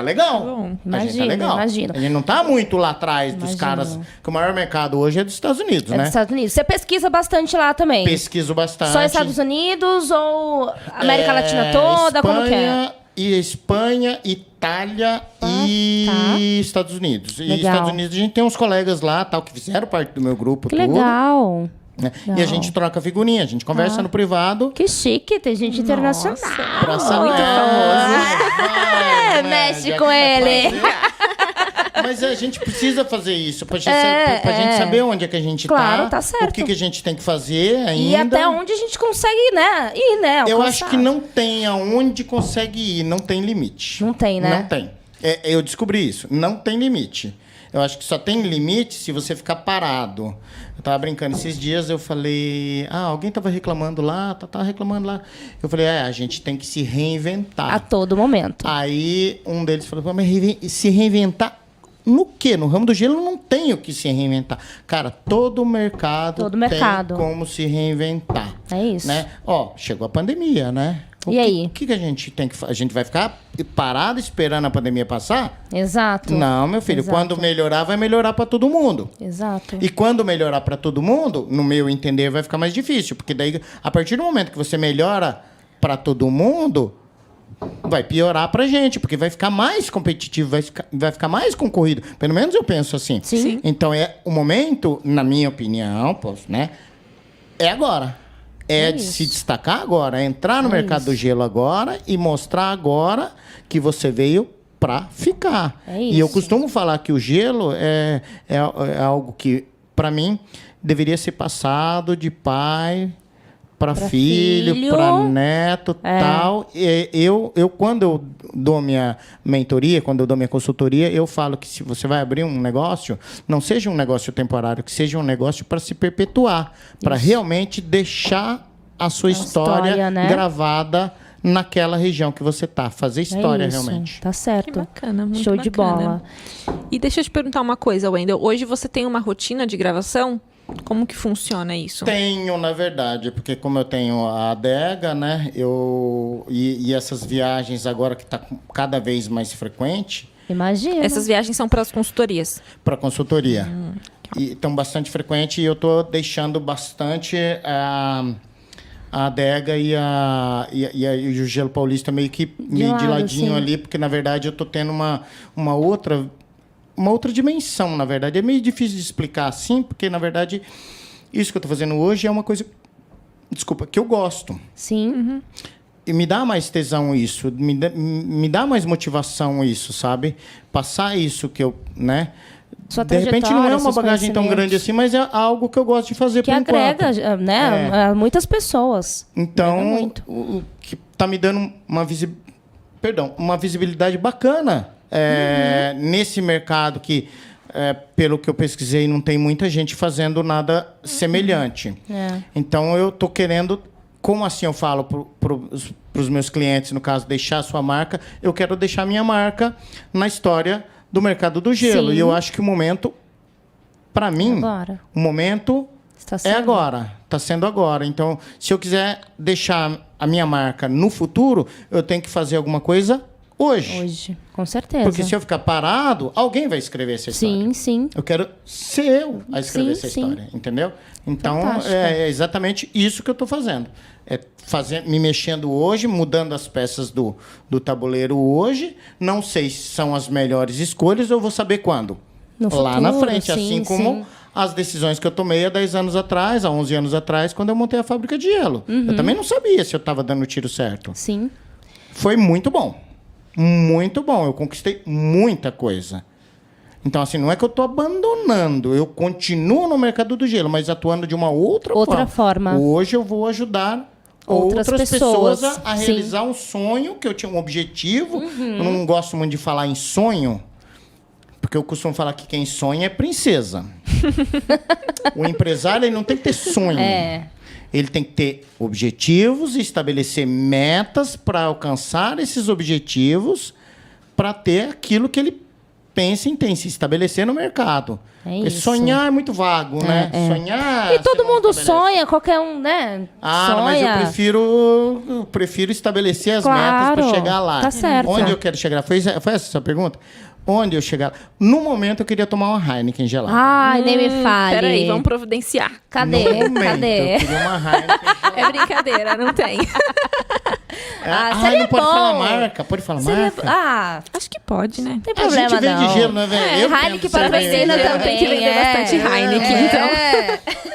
legal. Bom, A gente tá imagino, legal. imagino. A gente não tá muito lá atrás dos Imagino. caras... Que o maior mercado hoje é dos Estados Unidos, É né? dos Estados Unidos. Você pesquisa bastante lá também? Pesquiso bastante. Só Estados Unidos ou América Latina toda? Espanha, Como que é? E Espanha, Itália e tá. Estados Unidos. E Legal. Estados Unidos a gente tem uns colegas lá, tal, que fizeram parte do meu grupo. Que tudo, legal. né? E a Legal. gente troca figurinha, a gente conversa no privado. Que chique, tem gente internacional. Pra saber. Muito É, mexe com ele. Mas a gente precisa fazer isso pra gente É. saber onde é que a gente Claro, tá certo. o que a gente tem que fazer ainda. E até onde a gente consegue, né? Ir, né? Eu Alcançar. acho que não tem aonde consegue ir, não tem limite. Não tem, né? Não tem. Eu descobri isso, não tem limite. Eu acho que só tem limite se você ficar parado. Eu tava brincando esses dias, eu falei... alguém tava reclamando lá, tava reclamando lá. Eu falei, a gente tem que se reinventar. A todo momento. Aí um deles falou, mas se reinventar no quê? No ramo do gelo não tem o que se reinventar. Cara, todo mercado tem como se reinventar. É isso. Né? Chegou a pandemia, né? Aí? O que a gente tem que fazer? A gente vai ficar parado esperando a pandemia passar? Exato. Não, meu filho. Exato. Quando melhorar, vai melhorar para todo mundo. Exato. E quando melhorar para todo mundo, no meu entender, vai ficar mais difícil. Porque daí, a partir do momento que você melhora para todo mundo, vai piorar pra gente. Porque vai ficar mais competitivo, vai ficar mais concorrido. Pelo menos eu penso assim. Sim. Então, o momento, na minha opinião, né? É agora. É de se destacar agora, entrar no mercado do gelo agora e mostrar agora que você veio para ficar. É E eu isso. costumo falar que o gelo é algo que, para mim, deveria ser passado de pai para filho, para neto, tal. Eu, quando eu dou minha mentoria, quando eu dou minha consultoria, eu falo que se você vai abrir um negócio, não seja um negócio temporário, que seja um negócio para se perpetuar, para realmente deixar a sua história, né, gravada naquela região que você tá. Fazer história, realmente. Tá certo. Que bacana, muito Show bacana. de bola. E deixa eu te perguntar uma coisa, Wendel. Hoje você tem uma rotina de gravação? Como que funciona isso? Tenho, na verdade, porque como eu tenho a adega, né? E essas viagens agora que está cada vez mais frequente. Imagina. Essas viagens são para as consultorias? Para consultoria. E estão bastante frequentes e eu estou deixando bastante a adega e o Gelo Paulista meio que de ladinho ali, porque na verdade eu estou tendo uma outra dimensão, na verdade. É meio difícil de explicar assim, porque, na verdade, isso que eu estou fazendo hoje é uma coisa, que eu gosto. Sim. Uhum. E me dá mais tesão isso, me dá mais motivação isso, sabe? Passar isso que eu, né? Sua de repente não é uma bagagem tão grande assim, mas é algo que eu gosto de fazer que por agrega, enquanto. Né? A muitas pessoas. Então, o que está me dando uma visibilidade bacana. Nesse mercado que, pelo que eu pesquisei, não tem muita gente fazendo nada semelhante. Então, eu estou querendo, como assim eu falo para os meus clientes, no caso, deixar a sua marca, eu quero deixar a minha marca na história do mercado do gelo. Sim. E eu acho que o momento, para mim, o momento é agora. Está sendo agora. Então, se eu quiser deixar a minha marca no futuro, eu tenho que fazer alguma coisa hoje, com certeza. Porque se eu ficar parado, alguém vai escrever essa história. Sim, sim. Eu quero ser eu a escrever essa história, entendeu? Então, é exatamente isso que eu estou fazendo. Me mexendo hoje, mudando as peças do tabuleiro hoje. Não sei se são as melhores escolhas, eu vou saber quando. Lá na frente, assim como as decisões que eu tomei há 10 anos atrás, há 11 anos atrás, quando eu montei a fábrica de gelo. Eu também não sabia se eu estava dando o tiro certo. Sim. Foi muito bom. Muito bom, eu conquistei muita coisa. Então, assim, não é que eu estou abandonando, eu continuo no mercado do gelo, mas atuando de uma outra forma. Hoje eu vou ajudar outras pessoas a realizar um sonho, que eu tinha um objetivo. Eu não gosto muito de falar em sonho, porque eu costumo falar que quem sonha é princesa. O empresário, ele não tem que ter sonho. Ele tem que ter objetivos e estabelecer metas para alcançar esses objetivos, para ter aquilo que ele pensa em ter, se estabelecer no mercado. Porque sonhar é muito vago, né? Sonhar... E todo mundo sonha, qualquer um, né? Sonha. Mas eu prefiro estabelecer as metas para chegar lá. Tá certo. Onde eu quero chegar? Foi essa a sua pergunta? Onde eu chegar? No momento, eu queria tomar uma Heineken gelada. Ai, nem me fale. Peraí, vamos providenciar. Cadê? Eu queria uma Heineken gelada. É brincadeira, não tem. Não pode falar marca? Pode falar marca? Acho que pode, né? Não tem problema, a gente vende gelo, né, velho? Heineken para vacina também. Tem que vender bastante Heineken, então.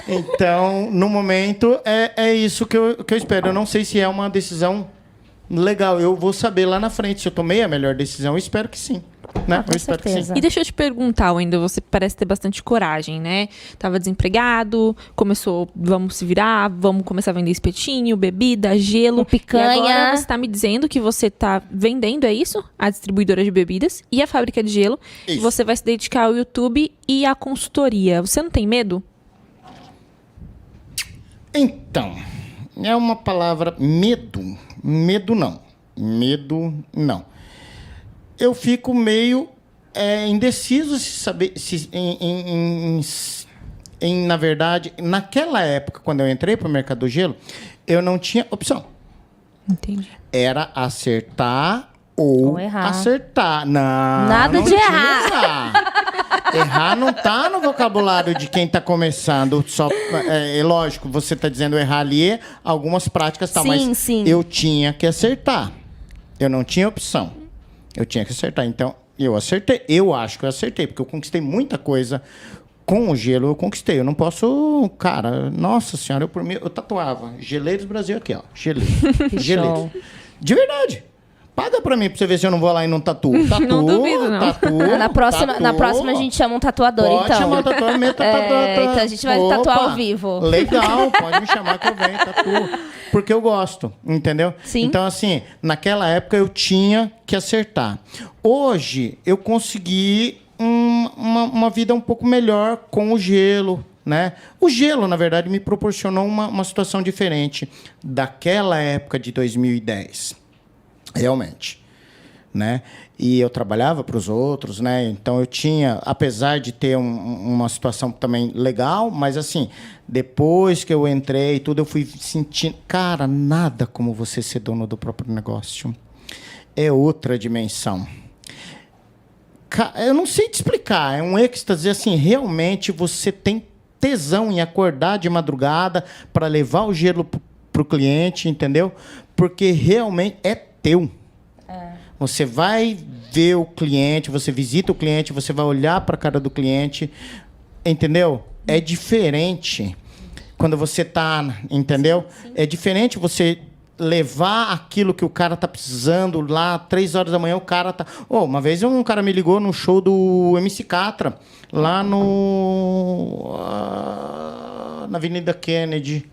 Então, no momento, é isso que eu espero. Eu não sei se é uma decisão legal. Eu vou saber lá na frente se eu tomei a melhor decisão. Eu espero que sim. Né? Eu espero que sim. E deixa eu te perguntar, Wendel, você parece ter bastante coragem, né? Tava desempregado, começou, vamos se virar, vamos começar a vender espetinho, bebida, gelo, picanha. E agora você tá me dizendo que você tá vendendo, é isso? A distribuidora de bebidas e a fábrica de gelo. Isso. Você vai se dedicar ao YouTube e à consultoria. Você não tem medo? Então, é uma palavra medo. Medo não. Eu fico meio indeciso se saber na verdade, naquela época, quando eu entrei para o mercado do gelo, eu não tinha opção. Entendi. Era acertar ou errar. Acertar. Nada de errar. Errar não está no vocabulário de quem está começando. Lógico, você está dizendo errar ali, algumas práticas tal, mas eu tinha que acertar. Eu não tinha opção. Eu tinha que acertar. Então, eu acertei. Eu acho que eu acertei, porque eu conquistei muita coisa com o gelo. Eu conquistei. Eu não posso... Cara, nossa senhora, eu tatuava Geleiros Brasil aqui, ó. Geleiros. De verdade. Paga pra mim pra você ver se eu não vou lá e não tatuo. Tatuo, Não duvido, não. tatuo. Na próxima a gente chama um tatuador, Pode então. chamar o tatuador, meta tatuador. Então a gente vai tatuar ao vivo. Legal, pode me chamar que eu venho, tatuo. Porque eu gosto, entendeu? Sim. Então, assim, naquela época eu tinha que acertar. Hoje, eu consegui uma vida um pouco melhor com o gelo, né? O gelo, na verdade, me proporcionou uma situação diferente daquela época de 2010. Realmente, né? E eu trabalhava para os outros, né? Então eu tinha, apesar de ter uma situação também legal, mas assim, depois que eu entrei e tudo, eu fui sentindo, cara, nada como você ser dono do próprio negócio. É outra dimensão. Eu não sei te explicar, é um êxtase, assim, realmente você tem tesão em acordar de madrugada para levar o gelo para o cliente, entendeu? Porque realmente é teu. Você vai ver o cliente, você visita o cliente, você vai olhar para a cara do cliente, entendeu? É diferente quando você está, entendeu? Sim. É diferente você levar aquilo que o cara tá precisando lá, 3 horas da manhã, o cara tá... uma vez um cara me ligou no show do MC Catra, lá na Avenida Kennedy.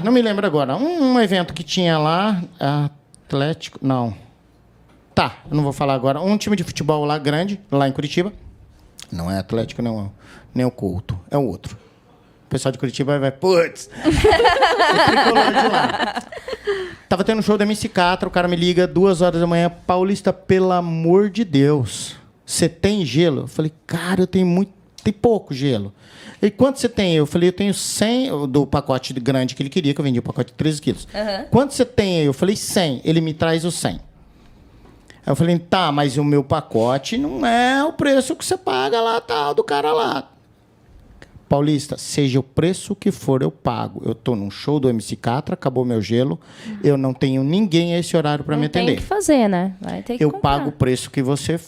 Não me lembro agora. Um evento que tinha lá, Atlético... Não. Tá, eu não vou falar agora. Um time de futebol lá grande, lá em Curitiba. Não é Atlético, não, nem o Couto. É o outro. O pessoal de Curitiba vai... Putz! O tricolor de lá. Tava tendo um show da MC Catra, o cara me liga 2 horas da manhã. Paulista, pelo amor de Deus, você tem gelo? Eu falei, cara, eu tenho pouco gelo. E quanto você tem? Eu falei, eu tenho 100 do pacote grande que ele queria, que eu vendi o pacote de 13 quilos. Uhum. Quanto você tem aí? Eu falei, 100. Ele me traz os 100. Aí eu falei, tá, mas o meu pacote não é o preço que você paga lá, tal, do cara lá. Paulista, seja o preço que for, eu pago. Eu tô num show do MC Catra, acabou meu gelo, eu não tenho ninguém a esse horário para me atender. Tem que fazer, né? Vai ter que eu comprar. pago o preço que você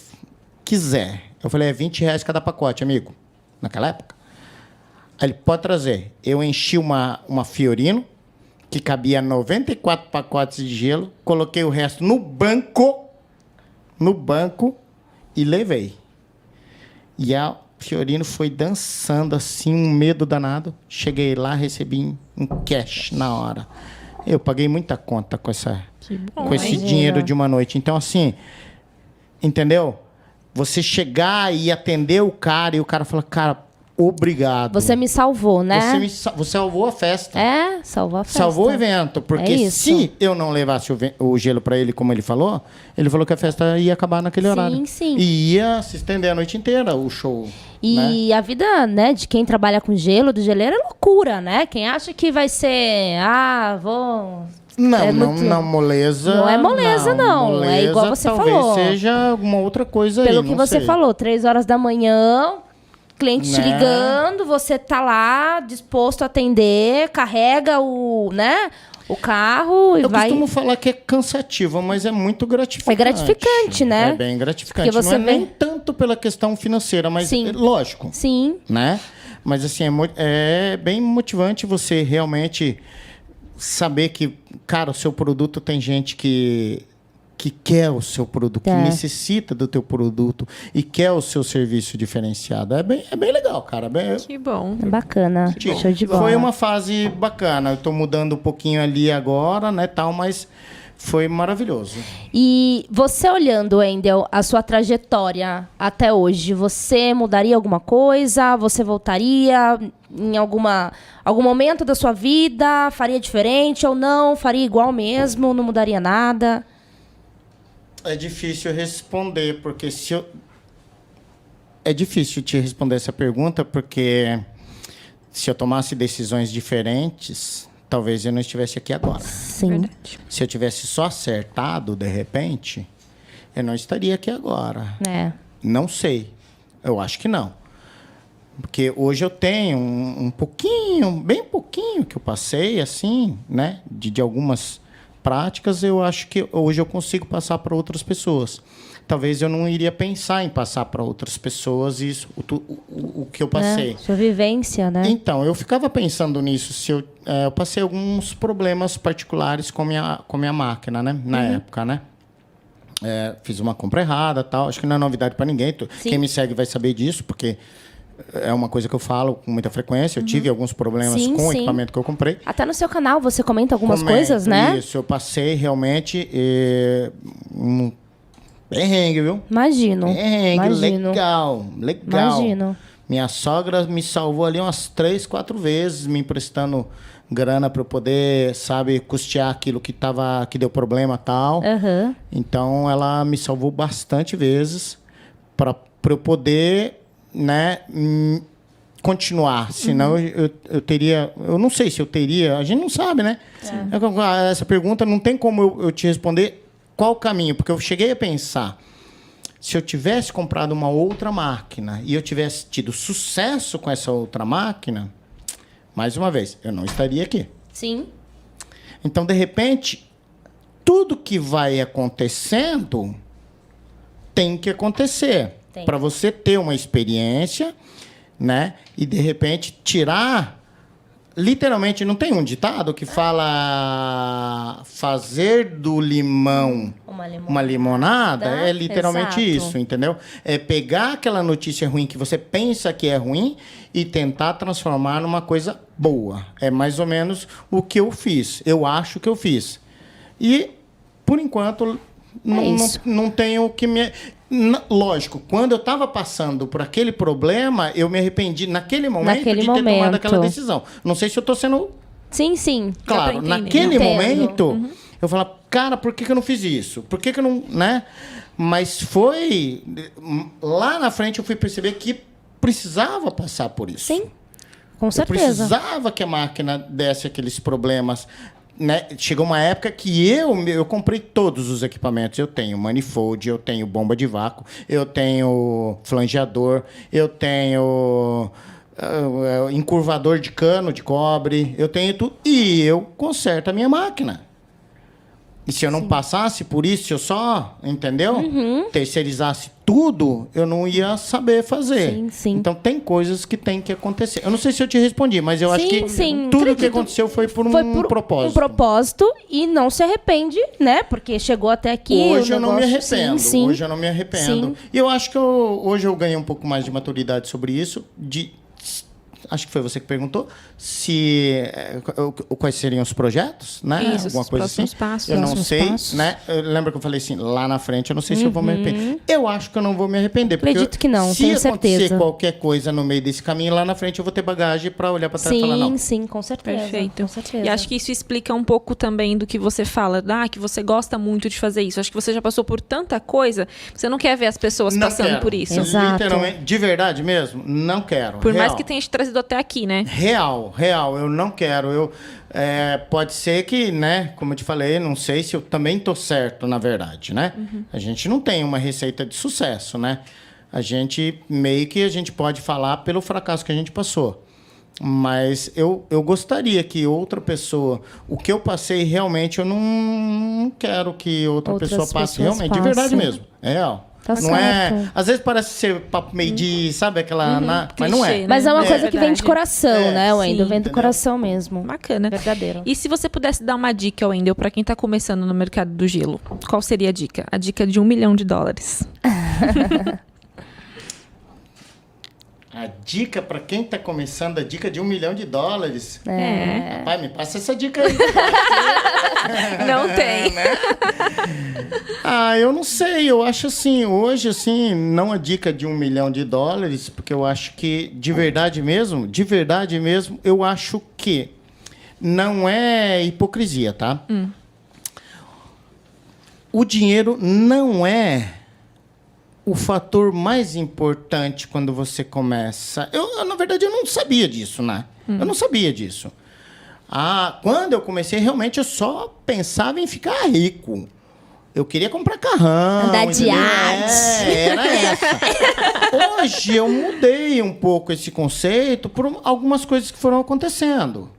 quiser. Eu falei, é R$20 cada pacote, amigo. Naquela época. Aí ele pode trazer. Eu enchi uma Fiorino, que cabia 94 pacotes de gelo, coloquei o resto no banco e levei. E a Fiorino foi dançando assim, um medo danado. Cheguei lá, recebi em cash na hora. Eu paguei muita conta com esse dinheiro de uma noite. Então, assim, entendeu? Você chegar e atender o cara e o cara falar, cara, obrigado. Você me salvou, né? Você salvou a festa. Salvou a festa. Salvou o evento. Porque se eu não levasse o gelo para ele, como ele falou que a festa ia acabar naquele horário. Sim. E ia se estender a noite inteira, o show. E a vida, né, de quem trabalha com gelo, do geleiro, é loucura, né? Quem acha que vai ser, vou... Não, moleza. Não é moleza, não. Moleza, é igual você talvez falou. Seja alguma outra coisa Pelo aí, que você falou, 3 horas da manhã, cliente te ligando, você tá lá, disposto a atender, carrega o carro e Eu vai... costumo falar que é cansativo, mas é muito gratificante. É gratificante, né? É bem gratificante. Porque você não é nem tanto pela questão financeira, mas lógico. Sim. Né? Mas assim, é bem motivante você realmente saber que, cara, o seu produto tem gente que quer o seu produto, que necessita do teu produto e quer o seu serviço diferenciado. É bem legal, cara. Que bom. É bacana. Show de bola. Foi uma fase bacana. Eu tô mudando um pouquinho ali agora, né, tal, mas foi maravilhoso. E você olhando, Wendel, a sua trajetória até hoje, você mudaria alguma coisa? Você voltaria em algum momento da sua vida? Faria diferente ou não? Faria igual mesmo? Não mudaria nada? É difícil responder, porque é difícil te responder essa pergunta, porque se eu tomasse decisões diferentes, talvez eu não estivesse aqui agora. Sim. Verdade. Se eu tivesse só acertado, de repente, eu não estaria aqui agora. Não sei. Eu acho que não. Porque hoje eu tenho um pouquinho, bem pouquinho que eu passei, assim, né? De algumas práticas, eu acho que hoje eu consigo passar para outras pessoas. Talvez eu não iria pensar em passar para outras pessoas isso, o que eu passei. Sua vivência, né? Então, eu ficava pensando nisso. Se eu passei alguns problemas particulares com a minha máquina, né? Na época, né? Fiz uma compra errada, tal. Acho que não é novidade para ninguém. Quem me segue vai saber disso, porque é uma coisa que eu falo com muita frequência. Eu tive alguns problemas com o equipamento que eu comprei. Até no seu canal você comenta algumas coisas, né? Isso, eu passei realmente um perrengue, viu? Imagino. Perrengue, legal. Imagino. Minha sogra me salvou ali umas 3, 4 vezes, me emprestando grana para eu poder, sabe, custear aquilo que deu problema e tal. Uhum. Então, ela me salvou bastante vezes para eu poder, né, continuar. Senão eu teria... Eu não sei se eu teria... A gente não sabe, né? Essa pergunta não tem como eu te responder qual o caminho, porque eu cheguei a pensar, se eu tivesse comprado uma outra máquina e eu tivesse tido sucesso com essa outra máquina, mais uma vez, eu não estaria aqui. Sim. Então, de repente, tudo que vai acontecendo tem que acontecer para você ter uma experiência, né? E, de repente, tirar... Literalmente, não tem um ditado que fala fazer do limão uma limonada? É literalmente isso, entendeu? É pegar aquela notícia ruim que você pensa que é ruim e tentar transformar numa coisa boa. É mais ou menos o que eu fiz. Eu acho que eu fiz. E, por enquanto, não tenho que me... Lógico, quando eu estava passando por aquele problema, eu me arrependi naquele momento de ter tomado aquela decisão. Não sei se eu estou sendo... Sim. Claro, naquele momento, eu falava, cara, por que eu não fiz isso? Por que eu não... né? Mas foi... Lá na frente eu fui perceber que precisava passar por isso. Sim, com certeza. Eu precisava que a máquina desse aqueles problemas... Né? Chegou uma época que eu comprei todos os equipamentos. Eu tenho manifold, eu tenho bomba de vácuo, eu tenho flangeador, eu tenho encurvador de cano de cobre, eu tenho tudo. E eu conserto a minha máquina. E se eu não passasse por isso, se eu só, entendeu? Terceirizasse tudo, eu não ia saber fazer. Sim. Então, tem coisas que tem que acontecer. Eu não sei se eu te respondi, mas eu acho que tudo que aconteceu foi por um propósito. Um propósito e não se arrepende, né? Porque chegou até aqui. Hoje eu não me arrependo. Sim. Hoje eu não me arrependo. E eu acho que hoje eu ganhei um pouco mais de maturidade sobre isso, acho que foi você que perguntou, quais seriam os projetos, né? Isso, alguma coisa assim. Passos, eu não sei, passos. né? Lembra que eu falei assim, lá na frente, eu não sei se eu vou me arrepender. Eu acho que eu não vou me arrepender. Porque Acredito que não, tenho certeza. Se acontecer qualquer coisa no meio desse caminho, lá na frente eu vou ter bagagem para olhar para trás e falar não. Sim, com certeza. Perfeito. Com certeza. E acho que isso explica um pouco também do que você fala, que você gosta muito de fazer isso. Acho que você já passou por tanta coisa, você não quer ver as pessoas passando por isso. Exato. Literalmente, de verdade mesmo, não quero. Por mais que tenha te trazido até aqui, né? Real, eu não quero. Pode ser que, né, como eu te falei, não sei se eu também tô certo, na verdade, né? A gente não tem uma receita de sucesso, né? A gente pode falar pelo fracasso que a gente passou. Mas eu gostaria que outra pessoa... O que eu passei, realmente, eu não quero que outras pessoa passe realmente. De verdade mesmo. É real. Tá não certo. Às vezes parece ser papo meio de... Sabe aquela... mas não é. Mas é uma coisa que vem de coração, né, Wendel? Sim, vem do coração mesmo. Bacana. Verdadeiro. E se você pudesse dar uma dica, Wendel, para quem está começando no mercado do gelo, qual seria a dica? A dica de $1 milhão. A dica para quem está começando, a dica de $1 milhão. Rapaz, me passa essa dica aí. Não tem. Né? Eu não sei. Eu acho assim, hoje, assim, não a dica de $1 milhão, porque eu acho que, de verdade mesmo, eu acho que não é hipocrisia, tá? O dinheiro não é o fator mais importante quando você começa. Na verdade, eu não sabia disso, né? Eu não sabia disso. Quando eu comecei, realmente, eu só pensava em ficar rico. Eu queria comprar carrão. Andar de arte. Era essa. Hoje, eu mudei um pouco esse conceito por algumas coisas que foram acontecendo.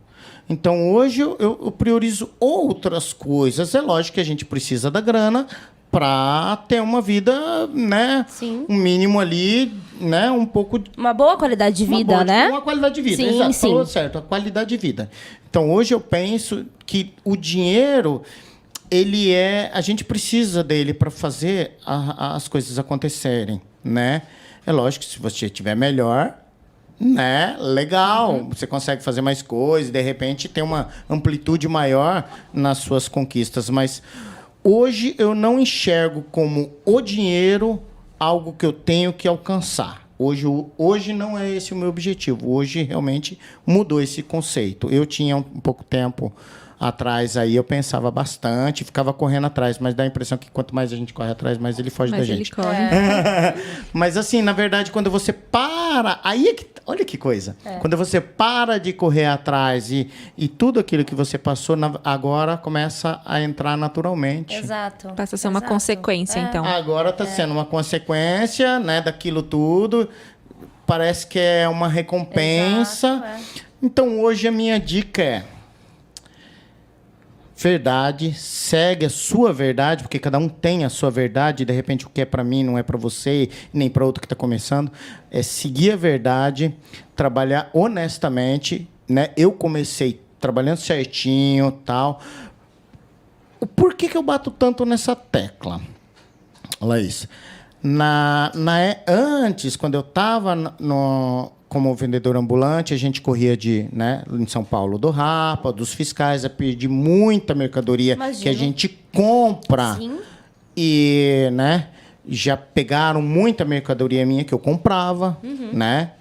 Então, hoje, eu priorizo outras coisas. É lógico que a gente precisa da grana para ter uma vida, né? Sim. Um mínimo ali, né? Um pouco... Uma boa qualidade de vida, né? Uma qualidade de vida, Sim, exato. sim. Falou certo, a qualidade de vida. Então, hoje eu penso que o dinheiro, ele é... A gente precisa dele para fazer as coisas acontecerem, né? É lógico que se você tiver melhor, né? Legal. Você consegue fazer mais coisas, de repente tem uma amplitude maior nas suas conquistas, mas hoje eu não enxergo como o dinheiro algo que eu tenho que alcançar. Hoje não é esse o meu objetivo. Hoje realmente mudou esse conceito. Eu tinha um pouco tempo atrás aí, eu pensava bastante, ficava correndo atrás, mas dá a impressão que quanto mais a gente corre atrás, mais ele foge da gente. Corre. Mas assim, na verdade, quando você para, aí é que, olha que coisa. Quando você para de correr atrás e tudo aquilo que você passou, agora começa a entrar naturalmente. Exato. Passa a ser uma Exato. consequência, então. Agora está sendo uma consequência, né, daquilo tudo. Parece que é uma recompensa. Exato, Então, hoje a minha dica é: verdade, segue a sua verdade, porque cada um tem a sua verdade, e de repente o que é para mim não é para você, nem para outro que está começando. É seguir a verdade, trabalhar honestamente, né? Eu comecei trabalhando certinho, tal. Por que eu bato tanto nessa tecla, Laís? Antes, quando eu estava como vendedor ambulante, a gente corria né, em São Paulo do Rapa, dos fiscais, a pedir muita mercadoria. Imagino. Que a gente compra. Sim. E, né, já pegaram muita mercadoria minha que eu comprava, né?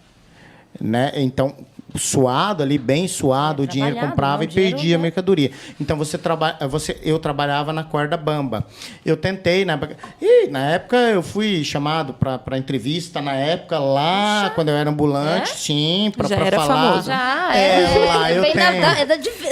Então, suado ali, bem suado, o dinheiro trabalhado, comprava né? e O dinheiro, perdia a né? mercadoria. Então, eu trabalhava na corda bamba. Eu tentei, na época eu fui chamado para entrevista, na época lá, quando eu era ambulante, É? sim, para Já era falar. famoso. Já, Lá eu vem tenho.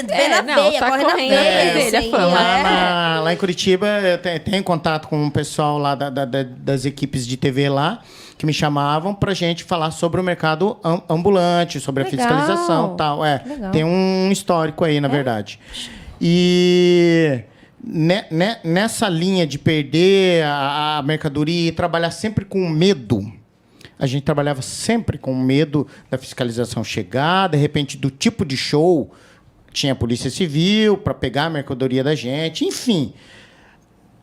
vem na não, veia, tá corre na correndo veia. dele, isso a aí, fama. Lá em Curitiba, eu tenho contato com o pessoal lá das equipes de TV lá, que me chamavam para gente falar sobre o mercado ambulante, sobre Legal. a fiscalização e tal. Legal. Tem um histórico aí, na verdade. E nessa linha de perder a mercadoria e trabalhar sempre com medo, a gente trabalhava sempre com medo da fiscalização chegar, de repente, do tipo de show, tinha a Polícia Civil para pegar a mercadoria da gente, enfim.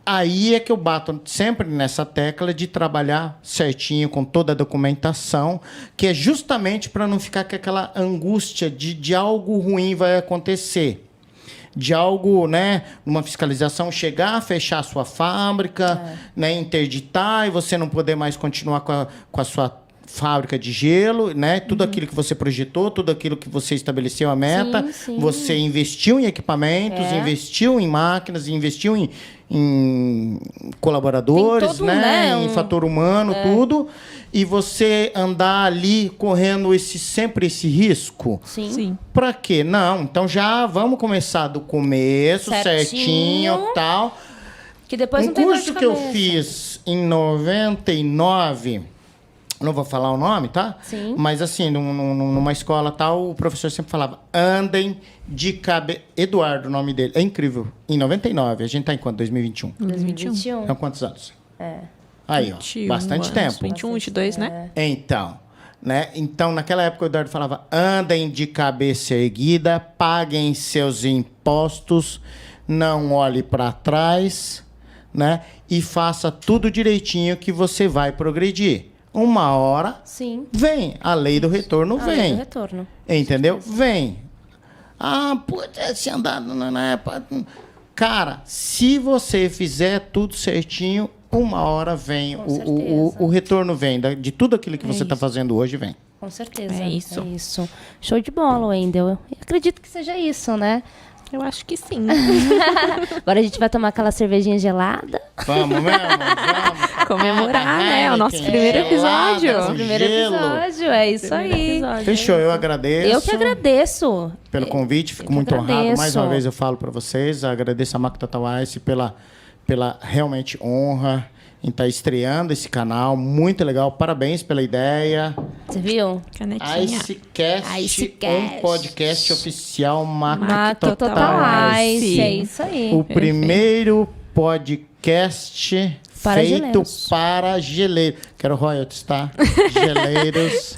Aí é que eu bato sempre nessa tecla de trabalhar certinho com toda a documentação, que é justamente para não ficar com aquela angústia de algo ruim vai acontecer. De algo, né, numa fiscalização chegar, fechar a sua fábrica, né, interditar e você não poder mais continuar com a sua fábrica de gelo, né? Tudo aquilo que você projetou, tudo aquilo que você estabeleceu a meta, Sim. você investiu em equipamentos, investiu em máquinas, investiu em colaboradores, Tem todo, né? né, Em fator humano, tudo. E você andar ali correndo sempre esse risco. Sim. Pra quê? Não, então já vamos começar do começo, certinho, Certinho. tal. Que depois Um não tem dor de curso que eu cabeça. fiz em 99, não vou falar o nome, tá? Sim. Mas assim, numa escola tal, o professor sempre falava: andem de cabeça. Eduardo, o nome dele. É incrível. Em 99, a gente tá em quanto? 2021. 2021. Então, quantos anos? Aí, ó, 21 bastante anos, tempo. 21, 22, né? Então, né? Então, naquela época, o Eduardo falava: andem de cabeça erguida, paguem seus impostos, não olhe para trás, né? E faça tudo direitinho que você vai progredir. Uma hora Sim. vem. A lei do retorno A lei vem. do retorno. Entendeu? Vem. Ah, putz, se andar na época. Cara, se você fizer tudo certinho, uma hora vem. Com certeza. O retorno vem. De tudo aquilo que você está fazendo hoje, vem. Com certeza. É isso. É isso. Show de bola, Wendel. Eu acredito que seja isso, né? Eu acho que sim. Agora a gente vai tomar aquela cervejinha gelada. Vamos mesmo? Vamos. Comemorar, né? O nosso primeiro episódio. Gelada, Primeiro gelo. episódio, é isso aí. Fechou, eu agradeço. Eu que agradeço. Pelo convite, fico Eu que muito honrado. Mais agradeço. uma vez eu falo para vocês, agradeço a Macro Total Ice pela realmente honra em estar estreando esse canal. Muito legal, parabéns pela ideia. Você viu? Canetinha. Icecast, Icecast. um podcast oficial Macro Macro Total Total Ice. Ice. É isso aí. O primeiro podcast Para feito geleiros. para geleiros. Quero royalties, tá? Geleiros.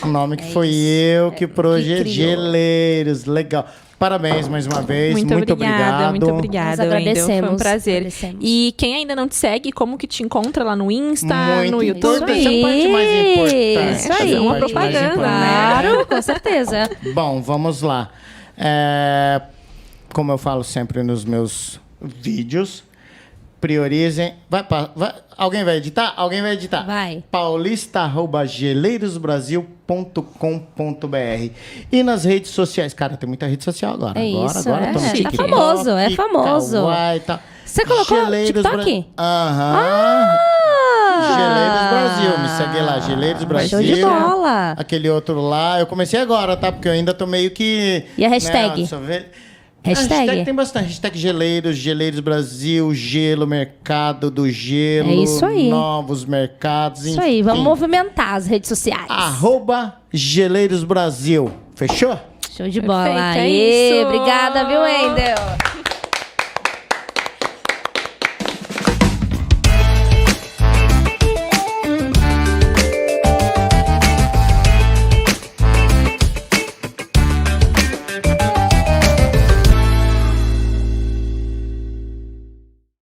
O nome que foi eu que projetei. criou. Geleiros. Legal. Parabéns mais uma vez. Muito obrigada. Nós Wendel. Foi um agradecemos. prazer. Agradecemos. E quem ainda não te segue, como que te encontra lá no Insta, Muito no YouTube? importante. Essa é a parte mais importante. Isso aí. Fazer uma Essa é a parte mais propaganda, importante. Claro, com certeza. Bom, vamos lá. Como eu falo sempre nos meus vídeos, priorizem. Alguém vai editar? Alguém vai editar. Vai. paulista@geleirosbrasil.com.br. E nas redes sociais. Cara, tem muita rede social agora. É agora, isso, agora é. tô no Tá TikTok, famoso, é famoso. Kawaii e tal. Você colocou TikTok? Aham. Geleiros Brasil. Me segue lá, Geleiros Brasil. Show de bola. Aquele outro lá. Eu comecei agora, tá? Porque eu ainda tô meio que... E a hashtag? Né, sou velho. Hashtag? Tem bastante. Hashtag Geleiros, Geleiros Brasil, Gelo, Mercado do Gelo. É isso aí. Novos mercados, Isso aí, vamos enfim. movimentar as redes sociais. @Geleiros Brasil. Fechou? Show de bola. Perfeito, é Aê, isso. obrigada, viu, Wendel?